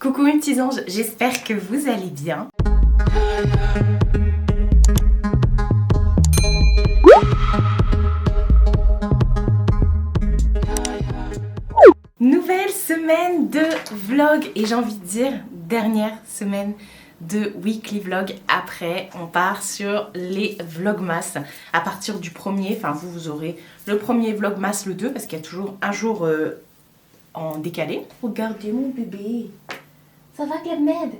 Coucou mes petits anges, j'espère que vous allez bien. Nouvelle semaine de vlog et j'ai envie de dire dernière semaine de weekly vlog. Après on part sur les vlogmas à partir du premier, enfin vous aurez le premier vlogmas, le 2 parce qu'il y a toujours un jour en décalé. Regardez mon bébé, ça va Club Med.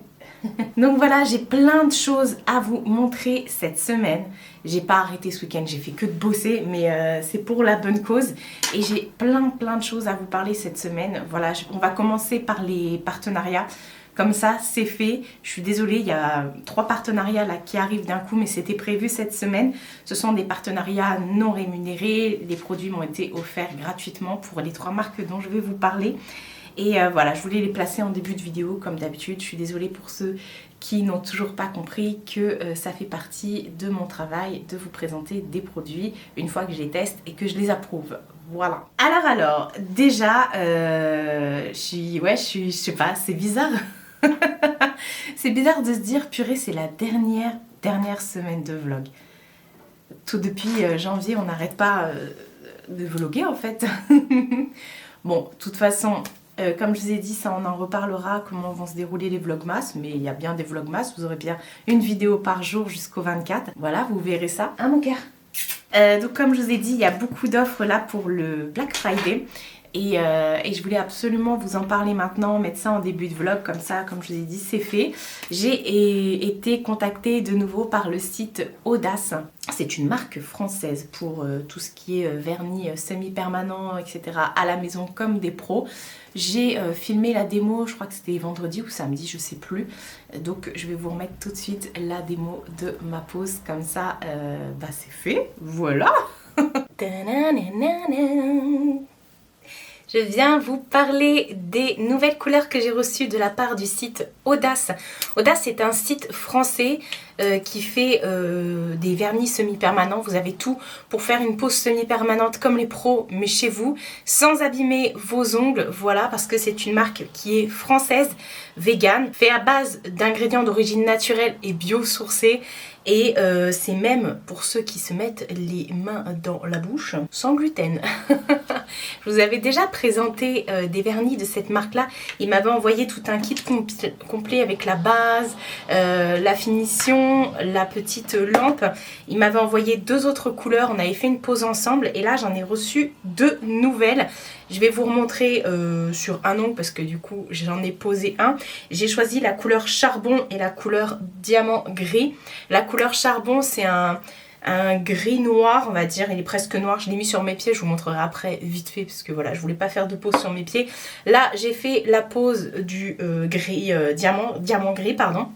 Donc voilà, j'ai plein de choses à vous montrer cette semaine. J'ai pas arrêté ce week-end, j'ai fait que de bosser, mais c'est pour la bonne cause. Et j'ai plein de choses à vous parler cette semaine. Voilà, on va commencer par les partenariats. Comme ça, c'est fait. Je suis désolée, il y a 3 partenariats là qui arrivent d'un coup, mais c'était prévu cette semaine. Ce sont des partenariats non rémunérés. Les produits m'ont été offerts gratuitement pour les 3 marques dont je vais vous parler. Et voilà, je voulais les placer en début de vidéo comme d'habitude. Je suis désolée pour ceux qui n'ont toujours pas compris que ça fait partie de mon travail de vous présenter des produits une fois que je les teste et que je les approuve. Voilà. Alors, déjà, je sais pas, c'est bizarre. C'est bizarre de se dire, purée, c'est la dernière semaine de vlog. Tout depuis janvier, on n'arrête pas de vlogger en fait. Bon, de toute façon, comme je vous ai dit, ça on en reparlera, comment vont se dérouler les vlogmas. Mais il y a bien des vlogmas, vous aurez bien une vidéo par jour jusqu'au 24. Voilà, vous verrez ça. Hein mon cœur. Donc comme je vous ai dit, il y a beaucoup d'offres là pour le Black Friday. Et je voulais absolument vous en parler maintenant, mettre ça en début de vlog, comme ça, comme je vous ai dit, c'est fait. J'ai été contactée de nouveau par le site Audace. C'est une marque française pour tout ce qui est vernis semi-permanent, etc. à la maison comme des pros. J'ai filmé la démo, je crois que c'était vendredi ou samedi, je sais plus. Donc je vais vous remettre tout de suite la démo de ma pose, comme ça, c'est fait, voilà. Je viens vous parler des nouvelles couleurs que j'ai reçues de la part du site Audace. Audace est un site français qui fait des vernis semi-permanents. Vous avez tout pour faire une pose semi-permanente comme les pros, mais chez vous, sans abîmer vos ongles. Voilà, parce que c'est une marque qui est française, vegan, fait à base d'ingrédients d'origine naturelle et biosourcés. Et c'est même pour ceux qui se mettent les mains dans la bouche, sans gluten. Je vous avais déjà présenté des vernis de cette marque-là. Il m'avait envoyé tout un kit complet avec la base, la finition, la petite lampe. Il m'avait envoyé 2 autres couleurs. On avait fait une pose ensemble et là j'en ai reçu 2 nouvelles. Je vais vous remontrer sur un ongle parce que du coup j'en ai posé un. J'ai choisi la couleur charbon et la couleur diamant gris. La couleur charbon, c'est un gris noir, on va dire. Il est presque noir. Je l'ai mis sur mes pieds. Je vous montrerai après vite fait parce que voilà, je voulais pas faire de pose sur mes pieds. Là, j'ai fait la pose du gris diamant gris, pardon.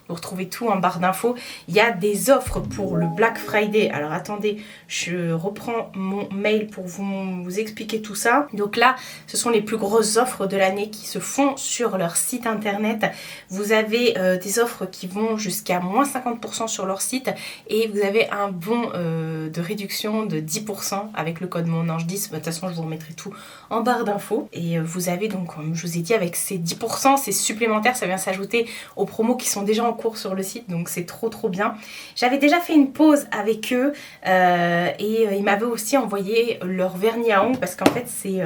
Vous retrouvez tout en barre d'infos. Il y a des offres pour le Black Friday. Alors attendez, je reprends mon mail pour vous expliquer tout ça. Donc là, ce sont les plus grosses offres de l'année qui se font sur leur site internet. Vous avez des offres qui vont jusqu'à moins 50% sur leur site. Et vous avez un bon de réduction de 10% avec le code MONANGE10. De toute façon, je vous remettrai tout en barre d'infos. Et vous avez donc, comme je vous ai dit, avec ces 10%, c'est supplémentaire. Ça vient s'ajouter aux promos qui sont déjà en cours sur le site, donc c'est trop bien. J'avais déjà fait une pause avec eux et ils m'avaient aussi envoyé leur vernis à ongles parce qu'en fait c'est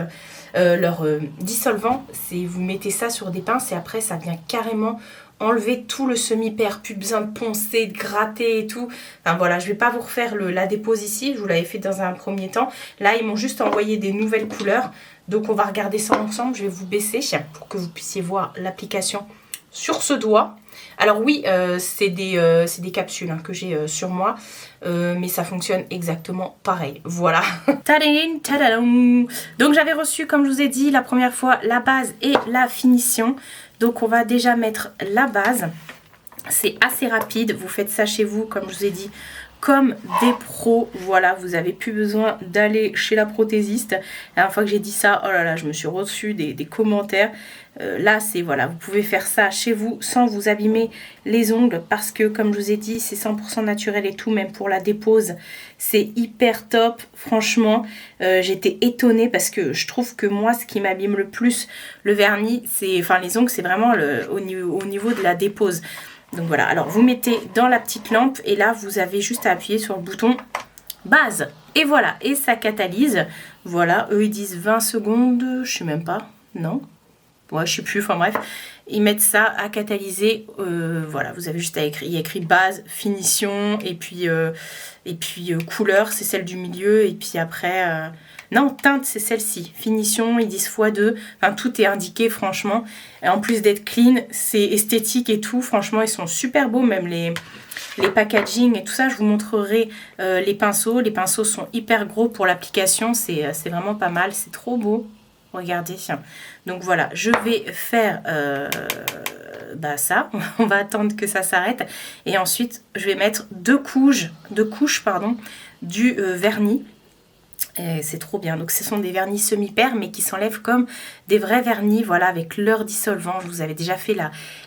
leur dissolvant, c'est vous mettez ça sur des pinces et après ça vient carrément enlever tout le semi-père, plus besoin de poncer, de gratter et tout. Enfin voilà, je vais pas vous refaire la dépose ici, je vous l'avais fait dans un premier temps. Là ils m'ont juste envoyé des nouvelles couleurs, donc on va regarder ça ensemble. Je vais vous baisser pour que vous puissiez voir l'application sur ce doigt. Alors oui, c'est des capsules que j'ai sur moi, mais ça fonctionne exactement pareil. Voilà. Tadadin, tadadam. Donc j'avais reçu, comme je vous ai dit, la première fois la base et la finition. Donc on va déjà mettre la base. C'est assez rapide, vous faites ça chez vous, comme je vous ai dit, comme des pros. Voilà, vous n'avez plus besoin d'aller chez la prothésiste. La dernière fois que j'ai dit ça, oh là là, je me suis reçu des commentaires. Là, c'est voilà, vous pouvez faire ça chez vous sans vous abîmer les ongles parce que, comme je vous ai dit, c'est 100% naturel et tout, même pour la dépose, c'est hyper top. Franchement, j'étais étonnée parce que je trouve que moi, ce qui m'abîme le plus le vernis, c'est, enfin les ongles, c'est vraiment au niveau de la dépose. Donc voilà, alors vous mettez dans la petite lampe et là, vous avez juste à appuyer sur le bouton base. Et voilà, et ça catalyse. Voilà, eux, ils disent 20 secondes, je sais même pas, non? Ouais, je sais plus, enfin bref, ils mettent ça à catalyser. Voilà, vous avez juste à écrire, il y a écrit base, finition, et puis couleur, c'est celle du milieu, et puis après, non, teinte, c'est celle-ci, finition, ils disent x2, enfin tout est indiqué, franchement. Et en plus d'être clean, c'est esthétique et tout, franchement, ils sont super beaux, même les packaging et tout ça. Je vous montrerai les pinceaux. Les pinceaux sont hyper gros pour l'application, c'est vraiment pas mal, c'est trop beau. Regardez, donc voilà, je vais faire ça, on va attendre que ça s'arrête et ensuite je vais mettre deux couches du vernis. C'est trop bien, donc ce sont des vernis semi-pairs mais qui s'enlèvent comme des vrais vernis, voilà, avec leur dissolvant. Je vous avais déjà fait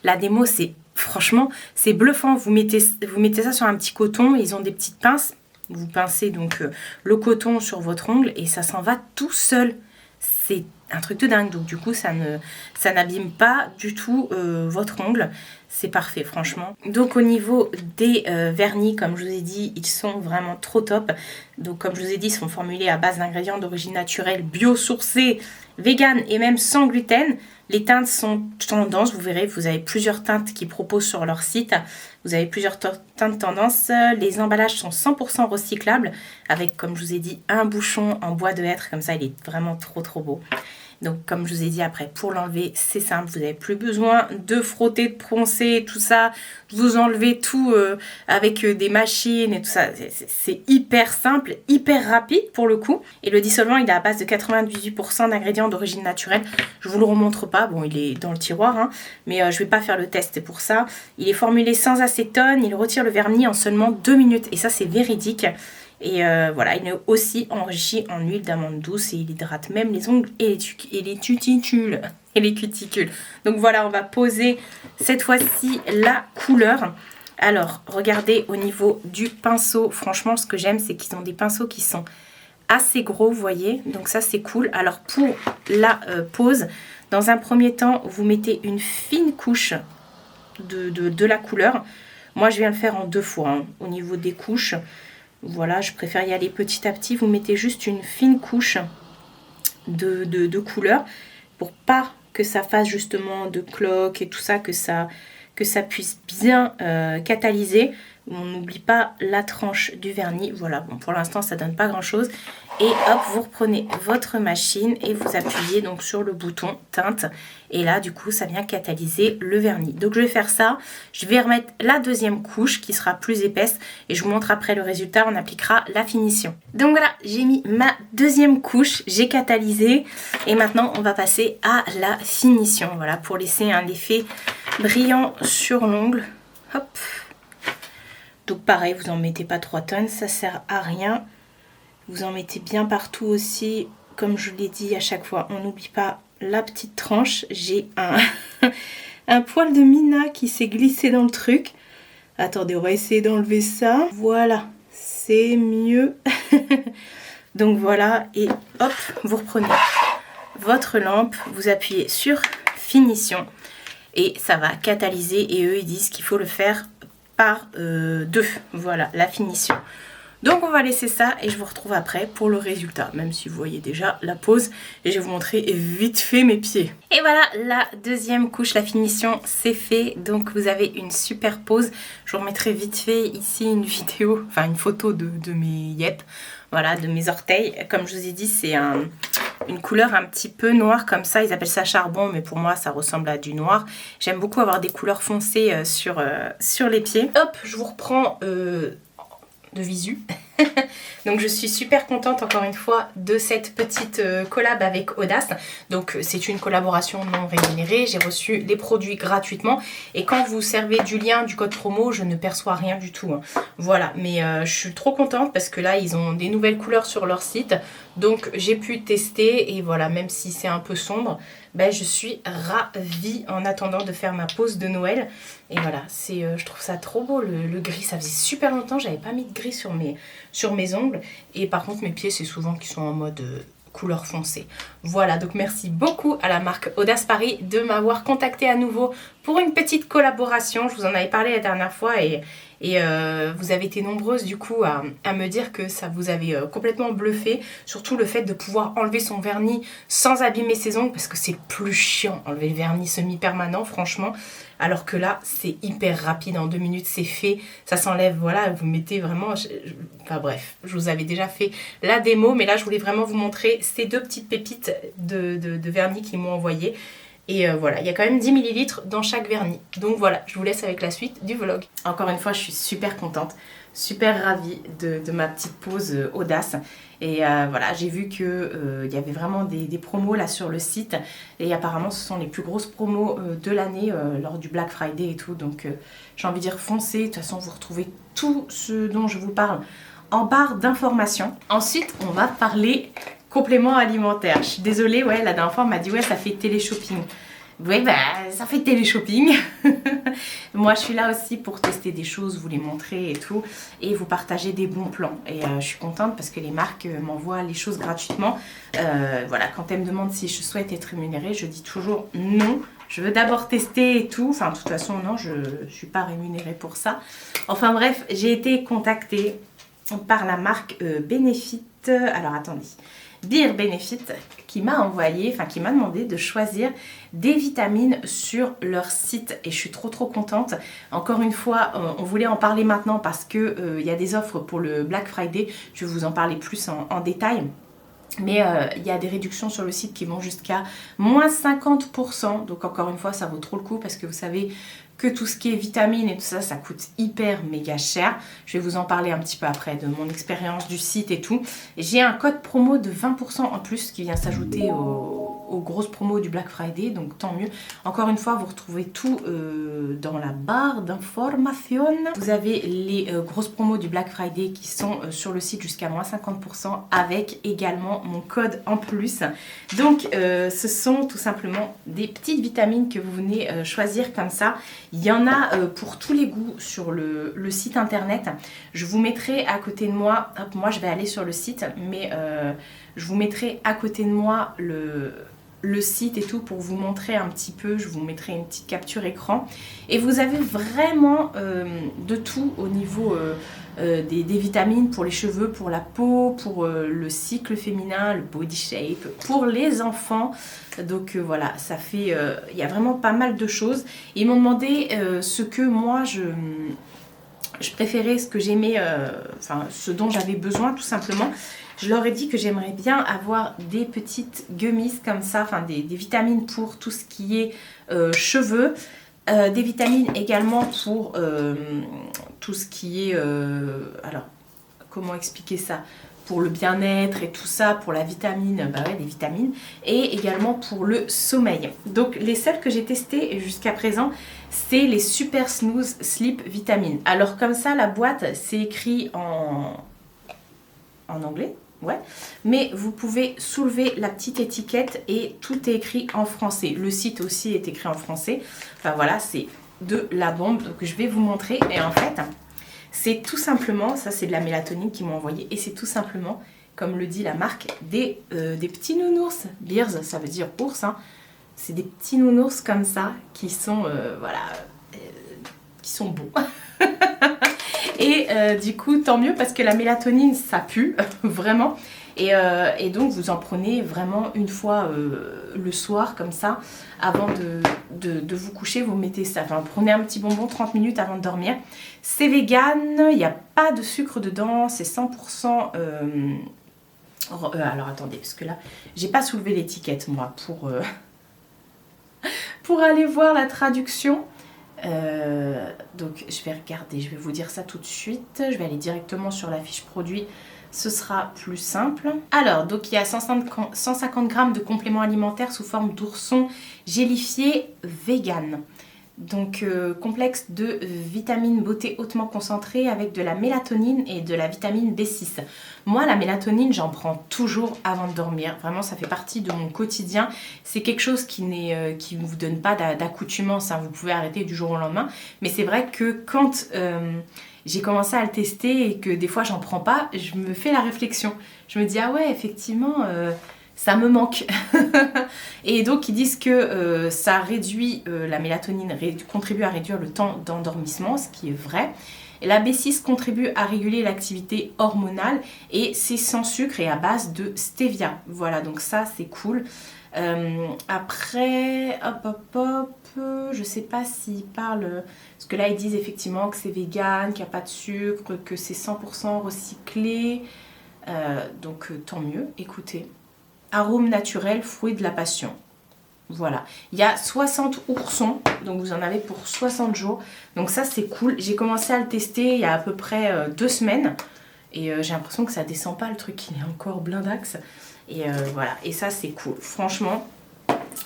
la démo, franchement c'est bluffant. Vous mettez ça sur un petit coton, ils ont des petites pinces, vous pincez donc le coton sur votre ongle et ça s'en va tout seul. C'est un truc de dingue, donc du coup ça n'abîme pas du tout votre ongle, c'est parfait franchement. Donc au niveau des vernis, comme je vous ai dit, ils sont vraiment trop top. Donc comme je vous ai dit, ils sont formulés à base d'ingrédients d'origine naturelle, biosourcés, vegan et même sans gluten. Les teintes sont tendance, vous verrez, vous avez plusieurs teintes qu'ils proposent sur leur site. Vous avez plusieurs teintes tendance. Les emballages sont 100% recyclables avec, comme je vous ai dit, un bouchon en bois de hêtre. Comme ça, il est vraiment trop trop beau. Donc comme je vous ai dit après, pour l'enlever, c'est simple. Vous n'avez plus besoin de frotter, de poncer, tout ça. Vous enlevez tout avec des machines et tout ça. C'est hyper simple, hyper rapide pour le coup. Et le dissolvant, il est à base de 98% d'ingrédients d'origine naturelle. Je vous le remontre pas. Bon, il est dans le tiroir, hein, mais je vais pas faire le test, c'est pour ça. Il est formulé sans acétone. Il retire le vernis en seulement 2 minutes. Et ça, c'est véridique. Et voilà, il est aussi enrichi en huile d'amande douce et il hydrate même les ongles et les cuticules. Donc voilà, on va poser cette fois-ci la couleur. Alors, regardez au niveau du pinceau. Franchement, ce que j'aime, c'est qu'ils ont des pinceaux qui sont assez gros, vous voyez. Donc ça, c'est cool. Alors, pour la pose, dans un premier temps, vous mettez une fine couche de la couleur. Moi, je viens le faire en 2 fois, hein, au niveau des couches. Voilà, je préfère y aller petit à petit. Vous mettez juste une fine couche de couleur pour pas que ça fasse justement de cloques et tout ça, que ça puisse bien catalyser. On n'oublie pas la tranche du vernis. Voilà, bon, pour l'instant, ça donne pas grand-chose. Et hop, vous reprenez votre machine et vous appuyez donc sur le bouton teinte. Et là, du coup, ça vient catalyser le vernis. Donc, je vais faire ça. Je vais remettre la deuxième couche qui sera plus épaisse. Et je vous montre après le résultat. On appliquera la finition. Donc voilà, j'ai mis ma deuxième couche. J'ai catalysé. Et maintenant, on va passer à la finition. Voilà, pour laisser un effet brillant sur l'ongle. Hop. Donc pareil, vous en mettez pas 3 tonnes, ça sert à rien. Vous en mettez bien partout aussi. Comme je l'ai dit à chaque fois, on n'oublie pas la petite tranche. J'ai un poil de Mina qui s'est glissé dans le truc. Attendez, on va essayer d'enlever ça. Voilà, c'est mieux. Donc voilà, et hop, vous reprenez votre lampe, vous appuyez sur finition et ça va catalyser. Et eux, ils disent qu'il faut le faire par 2. Voilà, la finition. Donc on va laisser ça et je vous retrouve après pour le résultat, même si vous voyez déjà la pose et je vais vous montrer vite fait mes pieds. Et voilà, la deuxième couche, la finition, c'est fait. Donc vous avez une super pose. Je vous remettrai vite fait ici une vidéo, enfin une photo de mes yep, voilà, de mes orteils. Comme je vous ai dit, c'est une couleur un petit peu noire comme ça. Ils appellent ça charbon, mais pour moi ça ressemble à du noir. J'aime beaucoup avoir des couleurs foncées sur les pieds. Hop, je vous reprends de visu. Donc je suis super contente encore une fois de cette petite collab avec Audace. Donc c'est une collaboration non rémunérée, j'ai reçu les produits gratuitement et quand vous servez du lien du code promo, je ne perçois rien du tout, hein. Voilà, mais je suis trop contente parce que là ils ont des nouvelles couleurs sur leur site, donc j'ai pu tester et voilà, même si c'est un peu sombre, ben, je suis ravie en attendant de faire ma pause de Noël. Et voilà, je trouve ça trop beau, le gris. Ça faisait super longtemps, j'avais pas mis de gris sur mes ongles. Et par contre, mes pieds, c'est souvent qu'ils sont en mode couleur foncée. Voilà, donc merci beaucoup à la marque Audace Paris de m'avoir contacté à nouveau pour une petite collaboration. Je vous en avais parlé la dernière fois et vous avez été nombreuses du coup à me dire que ça vous avait complètement bluffé. Surtout le fait de pouvoir enlever son vernis sans abîmer ses ongles parce que c'est plus chiant enlever le vernis semi-permanent franchement. Alors que là c'est hyper rapide, en 2 minutes c'est fait, ça s'enlève, voilà, vous mettez vraiment... Enfin bref, je vous avais déjà fait la démo mais là je voulais vraiment vous montrer ces 2 petites pépites de vernis qu'ils m'ont envoyé. Et voilà, il y a quand même 10 ml dans chaque vernis. Donc voilà, je vous laisse avec la suite du vlog. Encore une fois, je suis super contente, super ravie de ma petite pause Audace. Et voilà, j'ai vu qu'il y avait vraiment des promos là sur le site. Et apparemment, ce sont les plus grosses promos de l'année lors du Black Friday et tout. Donc j'ai envie de dire foncez. De toute façon, vous retrouvez tout ce dont je vous parle en barre d'informations. Ensuite, on va parler... complément alimentaire. Je suis désolée, ouais, la dernière fois on m'a dit ouais ça fait télé-shopping. Oui, bah ça fait télé-shopping. Moi je suis là aussi pour tester des choses, vous les montrer et tout, et vous partager des bons plans. Et je suis contente parce que les marques m'envoient les choses gratuitement. Voilà, quand elles me demandent si je souhaite être rémunérée, je dis toujours non. Je veux d'abord tester et tout. Enfin, de toute façon, non, je ne suis pas rémunérée pour ça. Enfin bref, j'ai été contactée par la marque Benefit. Alors attendez. Beer Benefit qui m'a envoyé, enfin qui m'a demandé de choisir des vitamines sur leur site et je suis trop contente. Encore une fois, on voulait en parler maintenant parce que il y a des offres pour le Black Friday. Je vais vous en parler plus en détail. Mais il y a des réductions sur le site qui vont jusqu'à moins 50%. Donc encore une fois, ça vaut trop le coup parce que vous savez que tout ce qui est vitamines et tout ça, ça coûte hyper méga cher. Je vais vous en parler un petit peu après de mon expérience du site et tout. J'ai un code promo de 20% en plus qui vient s'ajouter aux grosses promos du Black Friday, donc tant mieux. Encore une fois, vous retrouvez tout dans la barre d'information. Vous avez les grosses promos du Black Friday qui sont sur le site jusqu'à moins 50% avec également mon code en plus. Donc ce sont tout simplement des petites vitamines que vous venez choisir comme ça. Il y en a pour tous les goûts sur le site internet. Je vous mettrai à côté de moi, hop, moi je vais aller sur le site, mais je vous mettrai à côté de moi le site et tout pour vous montrer un petit peu. Je vous mettrai une petite capture écran. Et vous avez vraiment de tout au niveau des vitamines pour les cheveux, pour la peau, pour le cycle féminin, le body shape, pour les enfants. Donc voilà, ça fait... il y a vraiment pas mal de choses. Ils m'ont demandé ce que moi je préférais, ce que j'aimais, enfin ce dont j'avais besoin tout simplement. Je leur ai dit que j'aimerais bien avoir des petites gummies comme ça, enfin des vitamines pour tout ce qui est cheveux. Des vitamines également pour tout ce qui est... alors, comment expliquer ça? Pour le bien-être et tout ça, pour la vitamine, bah ouais, des vitamines. Et également pour le sommeil. Donc, les seules que j'ai testées jusqu'à présent, c'est les Super Snooze Sleep Vitamines. Alors, comme ça, la boîte, c'est écrit en anglais. Ouais, mais vous pouvez soulever la petite étiquette et tout est écrit en français. Le site aussi est écrit en français. Enfin voilà, c'est de la bombe. Donc je vais vous montrer. Et en fait, c'est tout simplement, ça c'est de la mélatonine qu'ils m'ont envoyé. Et c'est tout simplement, comme le dit la marque, des petits nounours. Bears, ça veut dire ours. Hein. C'est des petits nounours comme ça qui sont, voilà, qui sont beaux. Et du coup, tant mieux parce que la mélatonine, ça pue, vraiment. Et donc, vous en prenez vraiment une fois le soir, comme ça, avant de vous coucher, vous mettez ça. Enfin, prenez un petit bonbon 30 minutes avant de dormir. C'est vegan, il n'y a pas de sucre dedans, c'est 100%... alors, attendez, parce que là, j'ai pas soulevé l'étiquette, moi, pour aller voir la traduction. Donc je vais regarder, je vais vous dire ça tout de suite. Je vais aller directement sur la fiche produit, ce sera plus simple. Alors, donc il y a 150 g de compléments alimentaires sous forme d'ourson gélifié vegan. Donc complexe de vitamines beauté hautement concentrée avec de la mélatonine et de la vitamine B6. Moi la mélatonine j'en prends toujours avant de dormir, vraiment ça fait partie de mon quotidien. C'est quelque chose qui ne vous donne pas d'accoutumance, hein. Vous pouvez arrêter du jour au lendemain, mais c'est vrai que quand j'ai commencé à le tester et que des fois j'en prends pas, je me fais la réflexion. Je me dis ah ouais effectivement ça me manque. Et donc ils disent que ça réduit, la mélatonine contribue à réduire le temps d'endormissement, ce qui est vrai. Et la B6 contribue à réguler l'activité hormonale et c'est sans sucre et à base de stevia. Voilà, donc ça c'est cool. Après, je sais pas s'ils parlent, parce que là ils disent effectivement que c'est vegan, qu'il n'y a pas de sucre, que c'est 100% recyclé. Donc tant mieux, écoutez. Arôme naturel, fruit de la passion. Voilà. Il y a 60 oursons, donc vous en avez pour 60 jours. Donc ça, c'est cool. J'ai commencé à le tester il y a à peu près 2 semaines. Et j'ai l'impression que ça descend pas, le truc, il est encore blindax. Et voilà. Et ça, c'est cool. Franchement,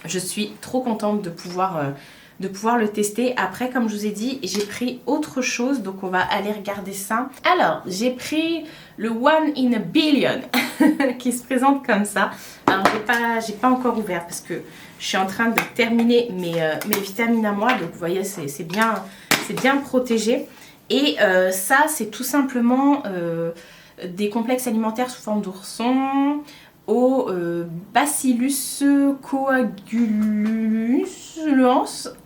je suis trop contente de pouvoir le tester. Après, comme je vous ai dit, j'ai pris autre chose, donc on va aller regarder ça. Alors, j'ai pris le One in a Billion qui se présente comme ça. Alors, j'ai pas encore ouvert parce que je suis en train de terminer mes vitamines à moi. Donc, vous voyez, c'est bien protégé. Et ça, c'est tout simplement des complexes alimentaires sous forme d'ourson au Bacillus coagulans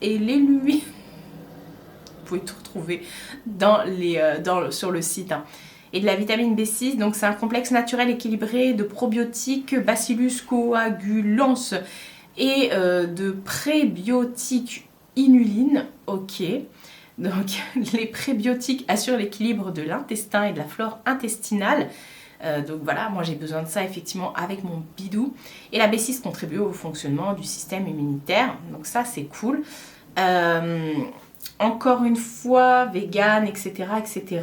et l'élu. Vous pouvez tout retrouver sur le site. Hein. Et de la vitamine B6, donc c'est un complexe naturel équilibré de probiotiques, Bacillus coagulans et de prébiotiques inuline. Ok. Donc les prébiotiques assurent l'équilibre de l'intestin et de la flore intestinale. Donc voilà, moi j'ai besoin de ça effectivement avec mon bidou. Et la B6 contribue au fonctionnement du système immunitaire. Donc ça c'est cool. Encore une fois, vegan, etc. etc.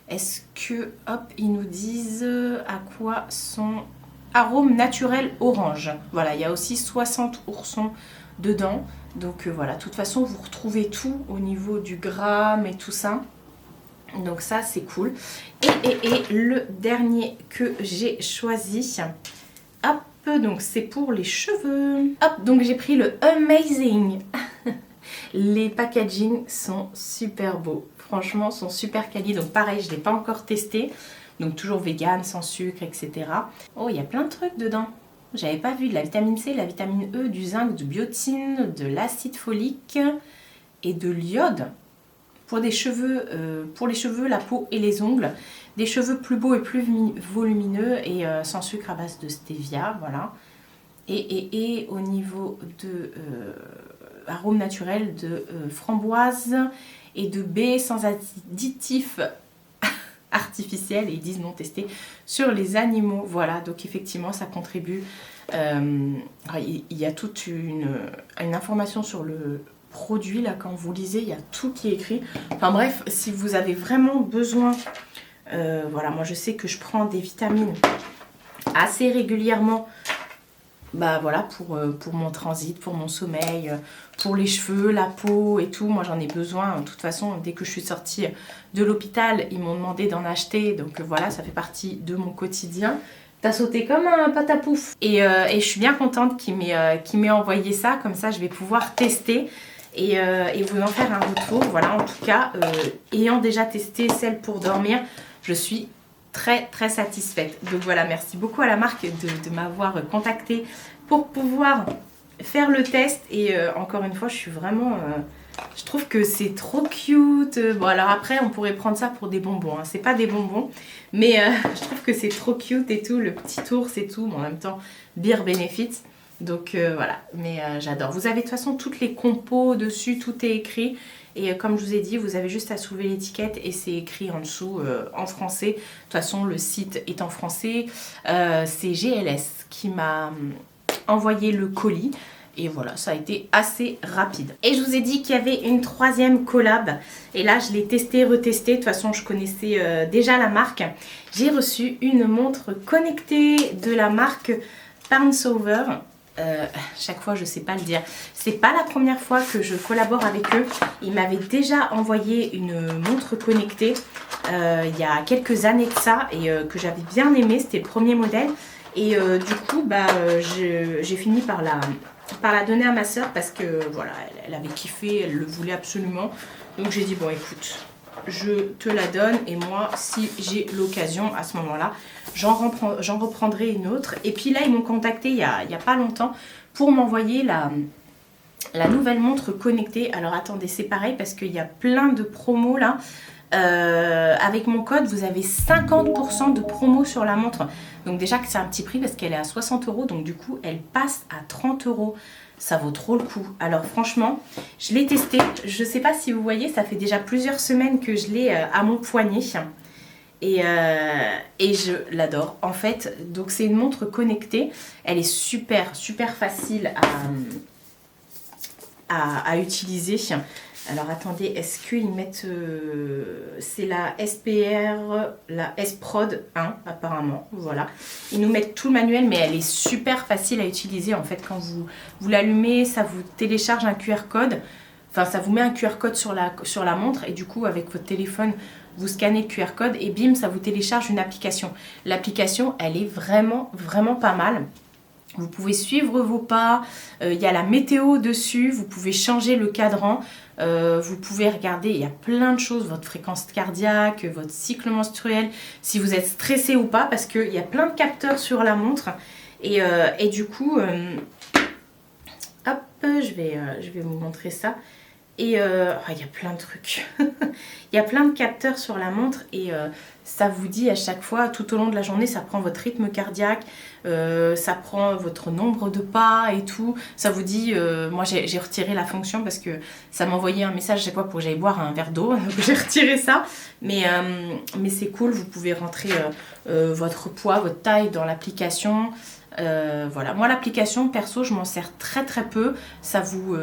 Est-ce que, hop, ils nous disent à quoi sont arômes naturels orange. Voilà, il y a aussi 60 oursons dedans. Donc voilà, de toute façon vous retrouvez tout au niveau du gramme et tout ça. Donc ça c'est cool. Et le dernier que j'ai choisi, hop, donc c'est pour les cheveux. Hop, donc j'ai pris le Amazing. Les packaging sont super beaux. Franchement, sont super quali. Donc pareil, je ne l'ai pas encore testé. Donc toujours vegan, sans sucre, etc. Oh, il y a plein de trucs dedans. J'avais pas vu de la vitamine C, de la vitamine E, du zinc, du biotine, de l'acide folique et de l'iode. Pour les cheveux, la peau et les ongles. Des cheveux plus beaux et plus volumineux et sans sucre à base de stevia. Voilà. Et au niveau de arôme naturel de framboise et de baie sans additifs artificiels, et ils disent non testés sur les animaux. Voilà, donc effectivement ça contribue. Il y a toute une information sur le produit là, quand vous lisez, il y a tout qui est écrit. Enfin bref, si vous avez vraiment besoin, voilà, moi je sais que je prends des vitamines assez régulièrement. Bah voilà, pour mon transit, pour mon sommeil, pour les cheveux, la peau et tout. Moi j'en ai besoin. De toute façon, dès que je suis sortie de l'hôpital, ils m'ont demandé d'en acheter. Donc voilà, ça fait partie de mon quotidien. T'as sauté comme un patapouf. Et je suis bien contente qu'il m'ait envoyé ça. Comme ça, je vais pouvoir tester et vous en faire un retour. Voilà, en tout cas, ayant déjà testé celle pour dormir, je suis très très satisfaite. Donc voilà, merci beaucoup à la marque de m'avoir contactée pour pouvoir faire le test. Et encore une fois, je suis vraiment... je trouve que c'est trop cute. Bon alors après, on pourrait prendre ça pour des bonbons. Hein. C'est pas des bonbons, mais je trouve que c'est trop cute et tout. Le petit ours et tout, mais en même temps, beer benefits. Donc voilà, mais j'adore. Vous avez de toute façon toutes les compos dessus, tout est écrit. Et comme je vous ai dit, vous avez juste à soulever l'étiquette et c'est écrit en dessous en français. De toute façon, le site est en français. C'est GLS qui m'a envoyé le colis. Et voilà, ça a été assez rapide. Et je vous ai dit qu'il y avait une troisième collab. Et là, je l'ai testé, retesté. De toute façon, je connaissais déjà la marque. J'ai reçu une montre connectée de la marque Parnsover. Chaque fois, je sais pas le dire. C'est pas la première fois que je collabore avec eux. Ils m'avaient déjà envoyé une montre connectée il y a quelques années de ça. Et que j'avais bien aimé. C'était le premier modèle. Et du coup, j'ai fini par la donner à ma soeur parce que voilà, elle avait kiffé, elle le voulait absolument. Donc j'ai dit bon écoute, je te la donne et moi si j'ai l'occasion à ce moment-là, j'en reprendrai une autre. Et puis là ils m'ont contacté il y a pas longtemps pour m'envoyer la nouvelle montre connectée. Alors attendez, c'est pareil parce qu'il y a plein de promos là. Avec mon code vous avez 50% de promo sur la montre. Donc déjà que c'est un petit prix parce qu'elle est à 60 €. Donc du coup elle passe à 30 €. Ça vaut trop le coup. Alors franchement je l'ai testé. Je sais pas si vous voyez, ça fait déjà plusieurs semaines que je l'ai à mon poignet. Et je l'adore. En fait, donc c'est une montre connectée. Elle est super facile à utiliser. Alors attendez, est-ce qu'ils mettent... c'est la SPR, la S-Prod 1 apparemment, voilà. Ils nous mettent tout le manuel, mais elle est super facile à utiliser. En fait, quand vous l'allumez, ça vous télécharge un QR code. Enfin, ça vous met un QR code sur la montre et du coup, avec votre téléphone, vous scannez le QR code et bim, ça vous télécharge une application. L'application, elle est vraiment pas mal. Vous pouvez suivre vos pas, il y a la météo dessus, vous pouvez changer le cadran, vous pouvez regarder, il y a plein de choses, votre fréquence cardiaque, votre cycle menstruel, si vous êtes stressé ou pas, parce qu'il y a plein de capteurs sur la montre. Et du coup, hop, je vais vous montrer ça. Et il y a plein de trucs. Il y a plein de capteurs sur la montre et ça vous dit à chaque fois, tout au long de la journée, ça prend votre rythme cardiaque, ça prend votre nombre de pas et tout. Ça vous dit, moi j'ai retiré la fonction parce que ça m'envoyait un message à chaque fois pour que j'aille boire un verre d'eau. Donc j'ai retiré ça. Mais c'est cool, vous pouvez rentrer votre poids, votre taille dans l'application. Voilà, moi l'application perso je m'en sers très peu, ça vous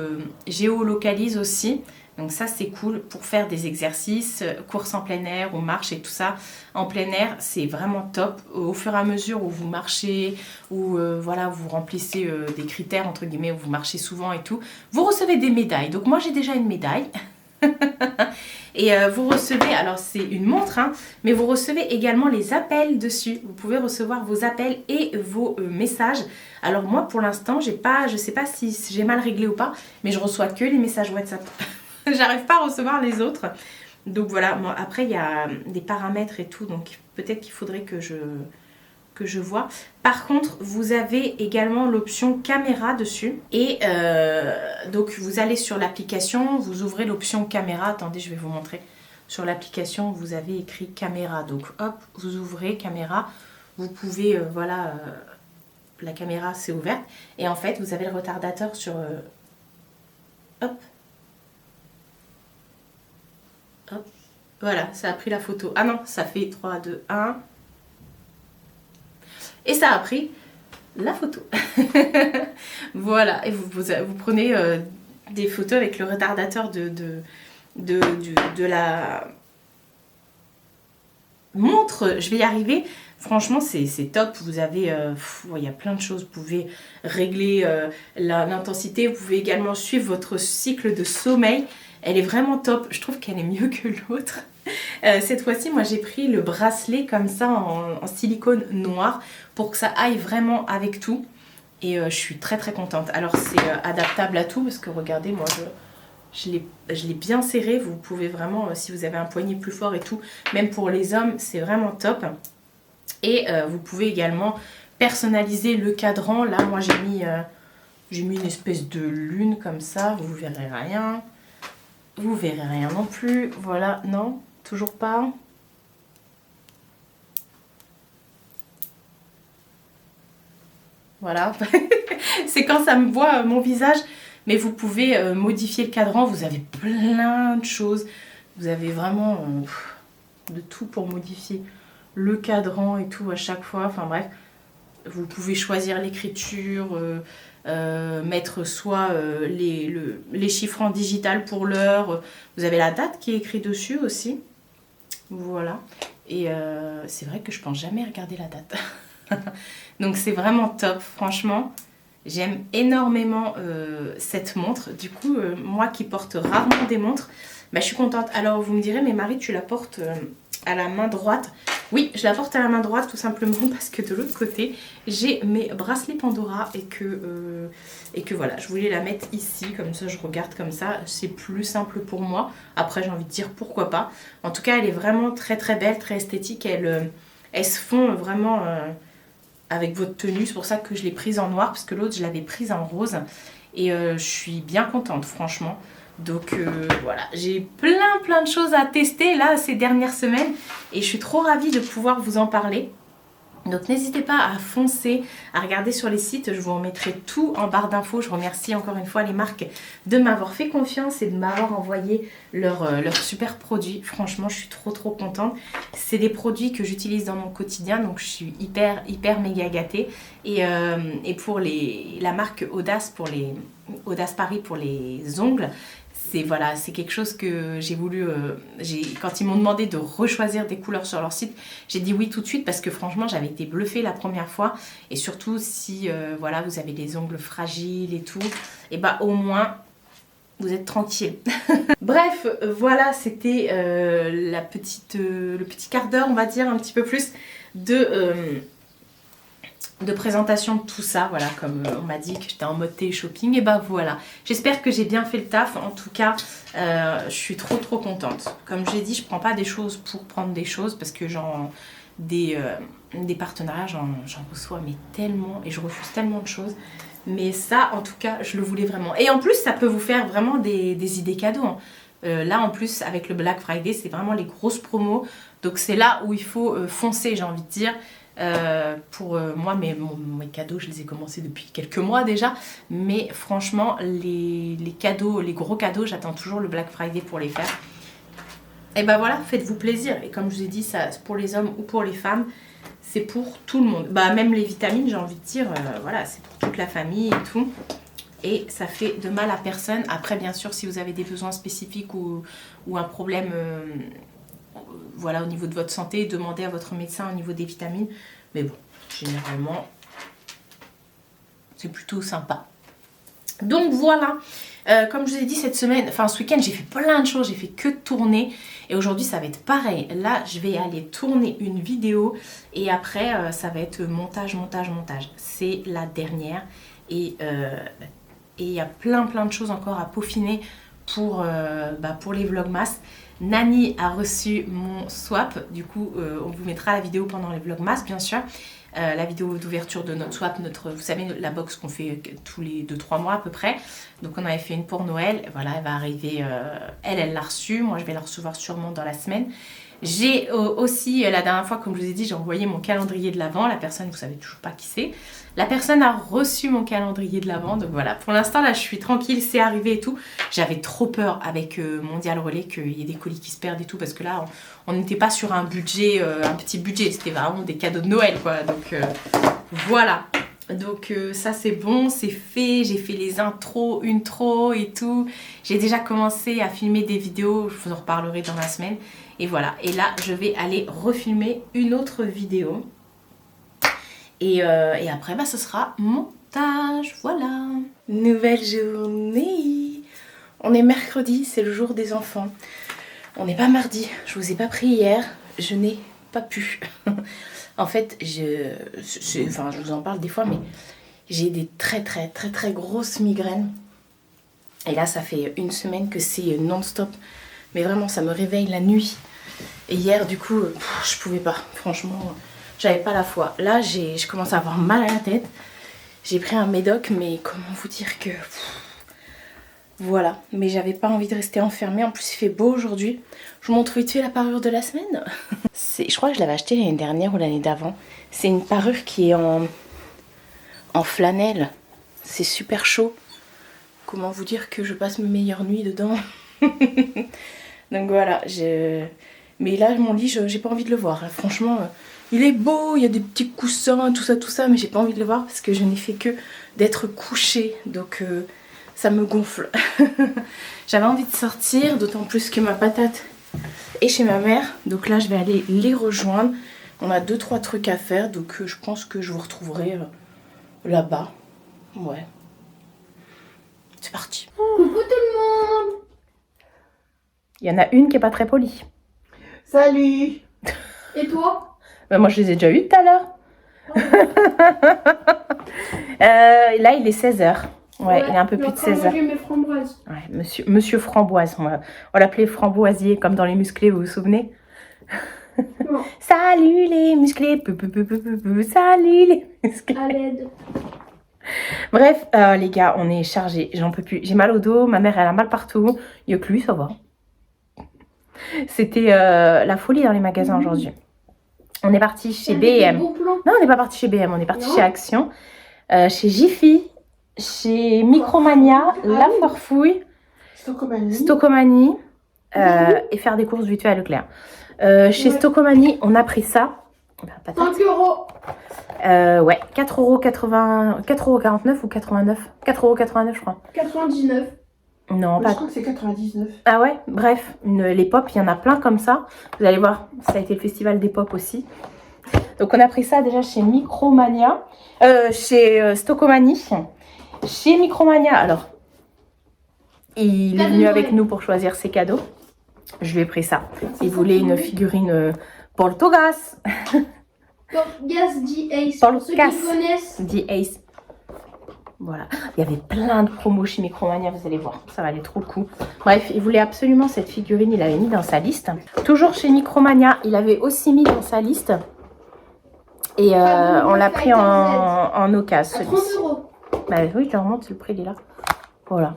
géolocalise aussi, donc ça c'est cool pour faire des exercices, courses en plein air ou marche et tout ça. En plein air c'est vraiment top, au fur et à mesure où vous marchez, ou voilà, vous remplissez des critères entre guillemets, où vous marchez souvent et tout, vous recevez des médailles. Donc moi j'ai déjà une médaille. Et vous recevez, alors c'est une montre, hein, mais vous recevez également les appels dessus. Vous pouvez recevoir vos appels et vos messages. Alors moi pour l'instant, je sais pas si j'ai mal réglé ou pas, mais je reçois que les messages WhatsApp. J'arrive pas à recevoir les autres. Donc voilà, bon, après il y a des paramètres et tout, donc peut-être qu'il faudrait que je vois. Par contre, vous avez également l'option caméra dessus. Et donc, vous allez sur l'application, vous ouvrez l'option caméra. Attendez, je vais vous montrer. Sur l'application, vous avez écrit caméra. Donc, hop, vous ouvrez caméra. Vous pouvez, voilà, la caméra c'est ouverte. Et en fait, vous avez le retardateur sur... hop. Hop. Voilà, ça a pris la photo. Ah non, ça fait 3, 2, 1... Et ça a pris la photo. Voilà, et vous prenez des photos avec le retardateur de la montre. Je vais y arriver. Franchement, c'est top. Vous avez, il y a plein de choses. Vous pouvez régler l'intensité. Vous pouvez également suivre votre cycle de sommeil. Elle est vraiment top. Je trouve qu'elle est mieux que l'autre. Cette fois-ci, moi j'ai pris le bracelet comme ça en silicone noir pour que ça aille vraiment avec tout. Et je suis très contente. Alors c'est adaptable à tout parce que regardez, moi je l'ai bien serré. Vous pouvez vraiment, si vous avez un poignet plus fort et tout, même pour les hommes, c'est vraiment top. Et vous pouvez également personnaliser le cadran. Là, moi j'ai mis une espèce de lune comme ça. Vous verrez rien. Vous verrez rien non plus. Voilà, non, toujours pas. Voilà. C'est quand ça me voit mon visage. Mais vous pouvez modifier le cadran. Vous avez plein de choses. Vous avez vraiment de tout pour modifier le cadran et tout à chaque fois. Enfin bref. Vous pouvez choisir l'écriture, mettre soit les chiffres en digital pour l'heure. Vous avez la date qui est écrite dessus aussi. Voilà. Et c'est vrai que je pense jamais regarder la date. Donc c'est vraiment top, franchement. J'aime énormément cette montre. Du coup, moi qui porte rarement des montres, bah, je suis contente. Alors vous me direz, mais Marie, tu la portes à la main droite? Oui, je la porte à la main droite tout simplement parce que de l'autre côté, j'ai mes bracelets Pandora et que voilà, je voulais la mettre ici, comme ça je regarde comme ça, c'est plus simple pour moi. Après j'ai envie de dire pourquoi pas. En tout cas, elle est vraiment très très belle, très esthétique. Elle se fond vraiment avec votre tenue, c'est pour ça que je l'ai prise en noir parce que l'autre je l'avais prise en rose. Et je suis bien contente franchement. Donc voilà, j'ai plein de choses à tester là ces dernières semaines et je suis trop ravie de pouvoir vous en parler. Donc n'hésitez pas à foncer, à regarder sur les sites, je vous remettrai tout en barre d'infos. Je remercie encore une fois les marques de m'avoir fait confiance et de m'avoir envoyé leurs super produits. Franchement, je suis trop contente. C'est des produits que j'utilise dans mon quotidien, donc je suis hyper méga gâtée. Et pour la marque Audace, Audace Paris pour les ongles, c'est quelque chose que j'ai voulu, quand ils m'ont demandé de rechoisir des couleurs sur leur site, j'ai dit oui tout de suite parce que franchement j'avais été bluffée la première fois et surtout si voilà, vous avez des ongles fragiles et tout, et bah au moins vous êtes tranquille. Bref, voilà, c'était le petit quart d'heure, on va dire, un petit peu plus de présentation de tout ça, voilà, comme on m'a dit que j'étais en mode télé-shopping, et bah voilà, j'espère que j'ai bien fait le taf. En tout cas, je suis trop contente. Comme j'ai dit, je prends pas des choses pour prendre des choses, parce que des partenariats, j'en reçois mais tellement, et je refuse tellement de choses, mais ça, en tout cas, je le voulais vraiment. Et en plus, ça peut vous faire vraiment des idées cadeaux, hein. Là, en plus, avec le Black Friday, c'est vraiment les grosses promos, donc c'est là où il faut foncer, j'ai envie de dire. Pour moi, mes cadeaux, je les ai commencés depuis quelques mois déjà, mais franchement les cadeaux, les gros cadeaux, j'attends toujours le Black Friday pour les faire. Et ben voilà, faites-vous plaisir. Et comme je vous ai dit, ça pour les hommes ou pour les femmes, c'est pour tout le monde. Bah même les vitamines, j'ai envie de dire, voilà, c'est pour toute la famille et tout. Et ça fait de mal à personne. Après, bien sûr, si vous avez des besoins spécifiques ou un problème voilà, au niveau de votre santé, demandez à votre médecin au niveau des vitamines. Mais bon, généralement, c'est plutôt sympa. Donc voilà, comme je vous ai dit cette semaine, enfin ce week-end, j'ai fait plein de choses, j'ai fait que tourner. Et aujourd'hui, ça va être pareil. Là, je vais aller tourner une vidéo et après, ça va être montage. C'est la dernière. Et il y a plein de choses encore à peaufiner pour les vlogmas. Nani a reçu mon swap, du coup on vous mettra la vidéo pendant les vlogmas bien sûr, la vidéo d'ouverture de notre swap, vous savez la box qu'on fait tous les 2-3 mois à peu près, donc on avait fait une pour Noël, voilà, elle va arriver, elle l'a reçue, moi je vais la recevoir sûrement dans la semaine. J'ai aussi, la dernière fois comme je vous ai dit, j'ai envoyé mon calendrier de l'Avent, la personne, vous savez toujours pas qui c'est, la personne a reçu mon calendrier de l'Avent, donc voilà, pour l'instant là je suis tranquille, c'est arrivé et tout. J'avais trop peur avec Mondial Relais qu'il y ait des colis qui se perdent et tout, parce que là on n'était pas sur un budget, un petit budget, c'était vraiment des cadeaux de Noël quoi, donc voilà. Donc ça c'est bon, c'est fait, j'ai fait les intros, une trop et tout. J'ai déjà commencé à filmer des vidéos, je vous en reparlerai dans la semaine. Et voilà, et là je vais aller refilmer une autre vidéo. Et après bah, ce sera montage, voilà. Nouvelle journée. On est mercredi, c'est le jour des enfants. On n'est pas mardi, je vous ai pas pris hier, je n'ai pas pu. En fait, je vous en parle des fois, mais j'ai des très grosses migraines. Et là, ça fait une semaine que c'est non-stop. Mais vraiment, ça me réveille la nuit. Et hier, du coup, je pouvais pas. Franchement, j'avais pas la foi. Là, je commence à avoir mal à la tête. J'ai pris un médoc, mais comment vous dire que... Voilà, mais j'avais pas envie de rester enfermée. En plus, il fait beau aujourd'hui. Je vous montre vite fait la parure de la semaine. Je crois que je l'avais acheté l'année dernière ou l'année d'avant. C'est une parure qui est en flanelle. C'est super chaud. Comment vous dire que je passe mes meilleures nuits dedans. Donc voilà, mais là, mon lit, j'ai pas envie de le voir. Franchement, Il est beau, il y a des petits coussins, tout ça, mais j'ai pas envie de le voir parce que je n'ai fait que d'être couchée, donc ça me gonfle. J'avais envie de sortir, d'autant plus que ma patate est chez ma mère, donc là je vais aller les rejoindre. On a 2-3 trucs à faire, donc je pense que je vous retrouverai là-bas. Ouais. C'est parti. Coucou tout le monde. Il y en a une qui est pas très polie. Salut. Et toi? Bah, moi je les ai déjà eues tout à l'heure. Là il est 16h. Ouais, il est un peu plus de 16h. J'ai mes framboises. Ouais, monsieur Framboise. On va l'appeler Framboisier comme dans les musclés, vous vous souvenez? Non. Salut les musclés. Salut les musclés. À l'aide. Bref, les gars, on est chargés. J'en peux plus. J'ai mal au dos. Ma mère, elle a mal partout. Il n'y a que lui, ça va. C'était la folie dans les magasins aujourd'hui. On est parti chez BM. Bon plan. Non, on n'est pas parti chez BM. On est parti Non. chez Action, chez Jiffy, chez Micromania, La Farfouille, Stocomanie et faire des courses vite fait à Leclerc. Chez Stocomanie, on a pris ça. Patate. 5 euros. Ouais, 4,80 4,49 ou 89 4,89 je crois. 99. Non, Je pas. crois que c'est 99. Ah ouais, bref, les pop, il y en a plein comme ça. Vous allez voir, ça a été le festival des pop aussi. Donc on a pris ça déjà chez Micromania, chez Stocomanie. Chez Micromania, alors, il est venu avec nous pour choisir ses cadeaux. Je lui ai pris ça. Il voulait une figurine Poltogas. Gas dit Ace. Paul Pour ceux Cass. qui connaissent. dit Ace. Voilà, il y avait plein de promos chez Micromania, vous allez voir, ça valait trop le coup. Bref, il voulait absolument cette figurine, il l'avait mis dans sa liste. Toujours chez Micromania, il avait aussi mis dans sa liste. Et on l'a pris en occasion. À 30 euros. Bah oui, je te remonte, le prix il est là. Voilà.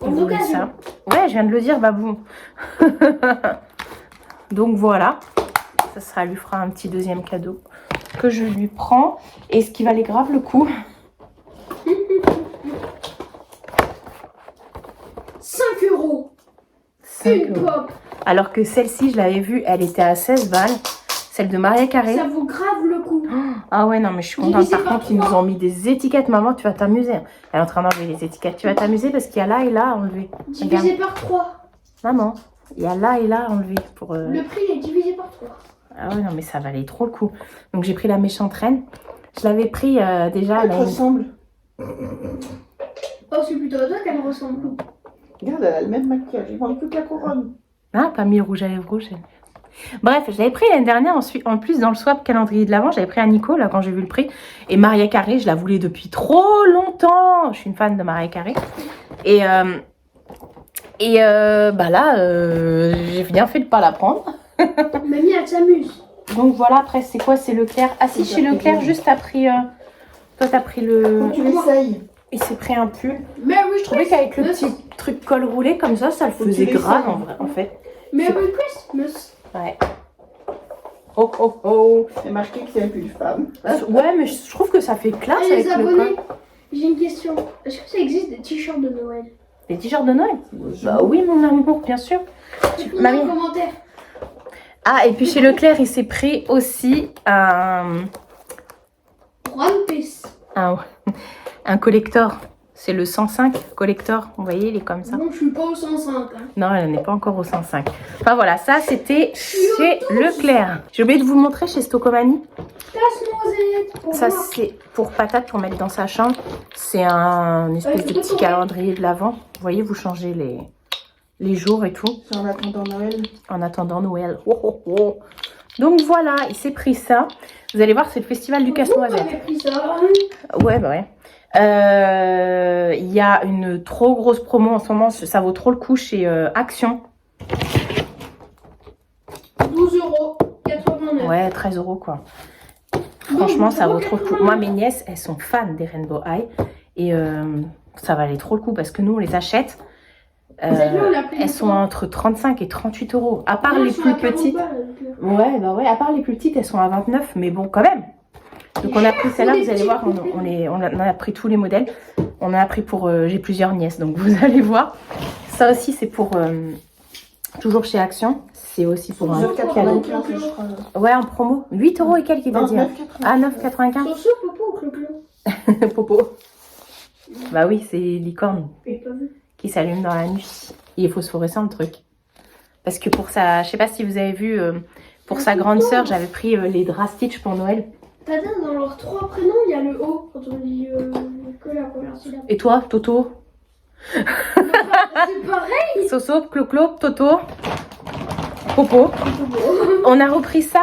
Il En voulait occasion. ça. Ouais, je viens de le dire, Babou. Donc voilà, ça lui fera un petit deuxième cadeau que je lui prends. Et ce qui valait grave le coup... 5 euros. 5 Une euros. pop. Alors que celle-ci, je l'avais vue, elle était à 16 balles. Celle de Maria Carré. Ça vaut grave le coup. Ah ouais, non, mais je suis contente. Divisé Par par contre, ils nous ont mis des étiquettes. Maman, tu vas t'amuser. Elle est en train d'enlever les étiquettes. Tu vas t'amuser parce qu'il y a là et là à enlever. Divisé par 3. Maman, il y a là et là à enlever. Pour, Le prix est divisé par 3. Ah ouais, non, mais ça valait trop le coup. Donc j'ai pris la méchante reine. Je l'avais pris déjà. Elle te ressemble. Oh, c'est plutôt à toi qu'elle ressemble. Regarde, elle a le même maquillage. Il manque toute la couronne. Ah, pas mis le rouge à lèvres rouge. Bref, je l'avais pris l'année dernière, en plus dans le swap calendrier de l'Avent, j'avais pris à Nico, là, quand j'ai vu le prix. Et Maria Carré, je la voulais depuis trop longtemps. Je suis une fan de Maria Carré. Et bah là, j'ai bien fait de pas la prendre. Mamie, elle s'amuse. Donc voilà, après, c'est quoi? C'est Leclerc. Ah si, chez Leclerc, juste t'as pris... toi, t'as pris le... Faut que tu l'essayes. Il s'est pris un pull. Mais oui, Je trouvais qu'avec le petit truc col roulé comme ça le Faut que faisait tu grave l'essayes. en fait. Mais oui, Christmas. Ouais. Oh oh oh. C'est marqué que c'est un pull femme. Ouais, mais je trouve que ça fait classe Allez, avec les le abonnés, col. j'ai une question. Est-ce que ça existe des t-shirts de Noël? Des t-shirts de Noël? Bah oui, mon amour, bien sûr. Tu Mamie. en commentaire. Ah, et puis chez Leclerc, il s'est pris aussi un One Piece. collector. C'est le 105 collector. Vous voyez, il est comme ça. Non, je suis pas au 105. Hein. Non, elle n'est pas encore au 105. Enfin voilà, ça c'était chez Leclerc. J'ai oublié de vous montrer chez Stocomanie. Casse-noisette. Pour Ça moi. c'est pour patate pour mettre dans sa chambre. C'est un espèce de petit calendrier de l'Avent. Vous voyez, vous changez les jours et tout. C'est en attendant Noël. En attendant Noël. Oh, oh, oh. Donc voilà, il s'est pris ça. Vous allez voir, c'est le festival du Vous casse-noisette. avez pris ça. Ouais, bah ouais. Il y a une trop grosse promo en ce moment, ça vaut trop le coup chez Action. 12 euros. 89. Ouais, 13 € quoi. Franchement, ça vaut trop le coup. Moi, mes nièces, elles sont fans des Rainbow High. Et ça valait trop le coup parce que nous, on les achète. Elles sont entre 35 et 38 €. À part les plus petites. Ouais, bah ouais, à part les plus petites, elles sont à 29. Mais bon, quand même. Donc on a pris celle-là, vous allez voir, on a pris tous les modèles. On en a pris pour... j'ai plusieurs nièces, donc vous allez voir. Ça aussi, c'est pour... toujours chez Action. C'est aussi pour un 9,95 je crois. Ouais, en promo. 8 € et quelques, il t'a Non, dit. Hein. 9,95. Ah, 9,95. Sur ce, Popo ou Clo-Clo? Popo. Bah oui, c'est licorne J'ai pas vu. qui s'allume dans la nuit. Il est phosphorescent le truc. Parce que pour sa... Je sais pas si vous avez vu, pour sa grande sœur, j'avais pris les Dra Stitch pour Noël. Tata, dans leurs 3 prénoms, il y a le O quand on dit que la première syllabe. Et toi, Toto? C'est pareil. Soso, Clo-Clo, Toto, Popo. On a repris ça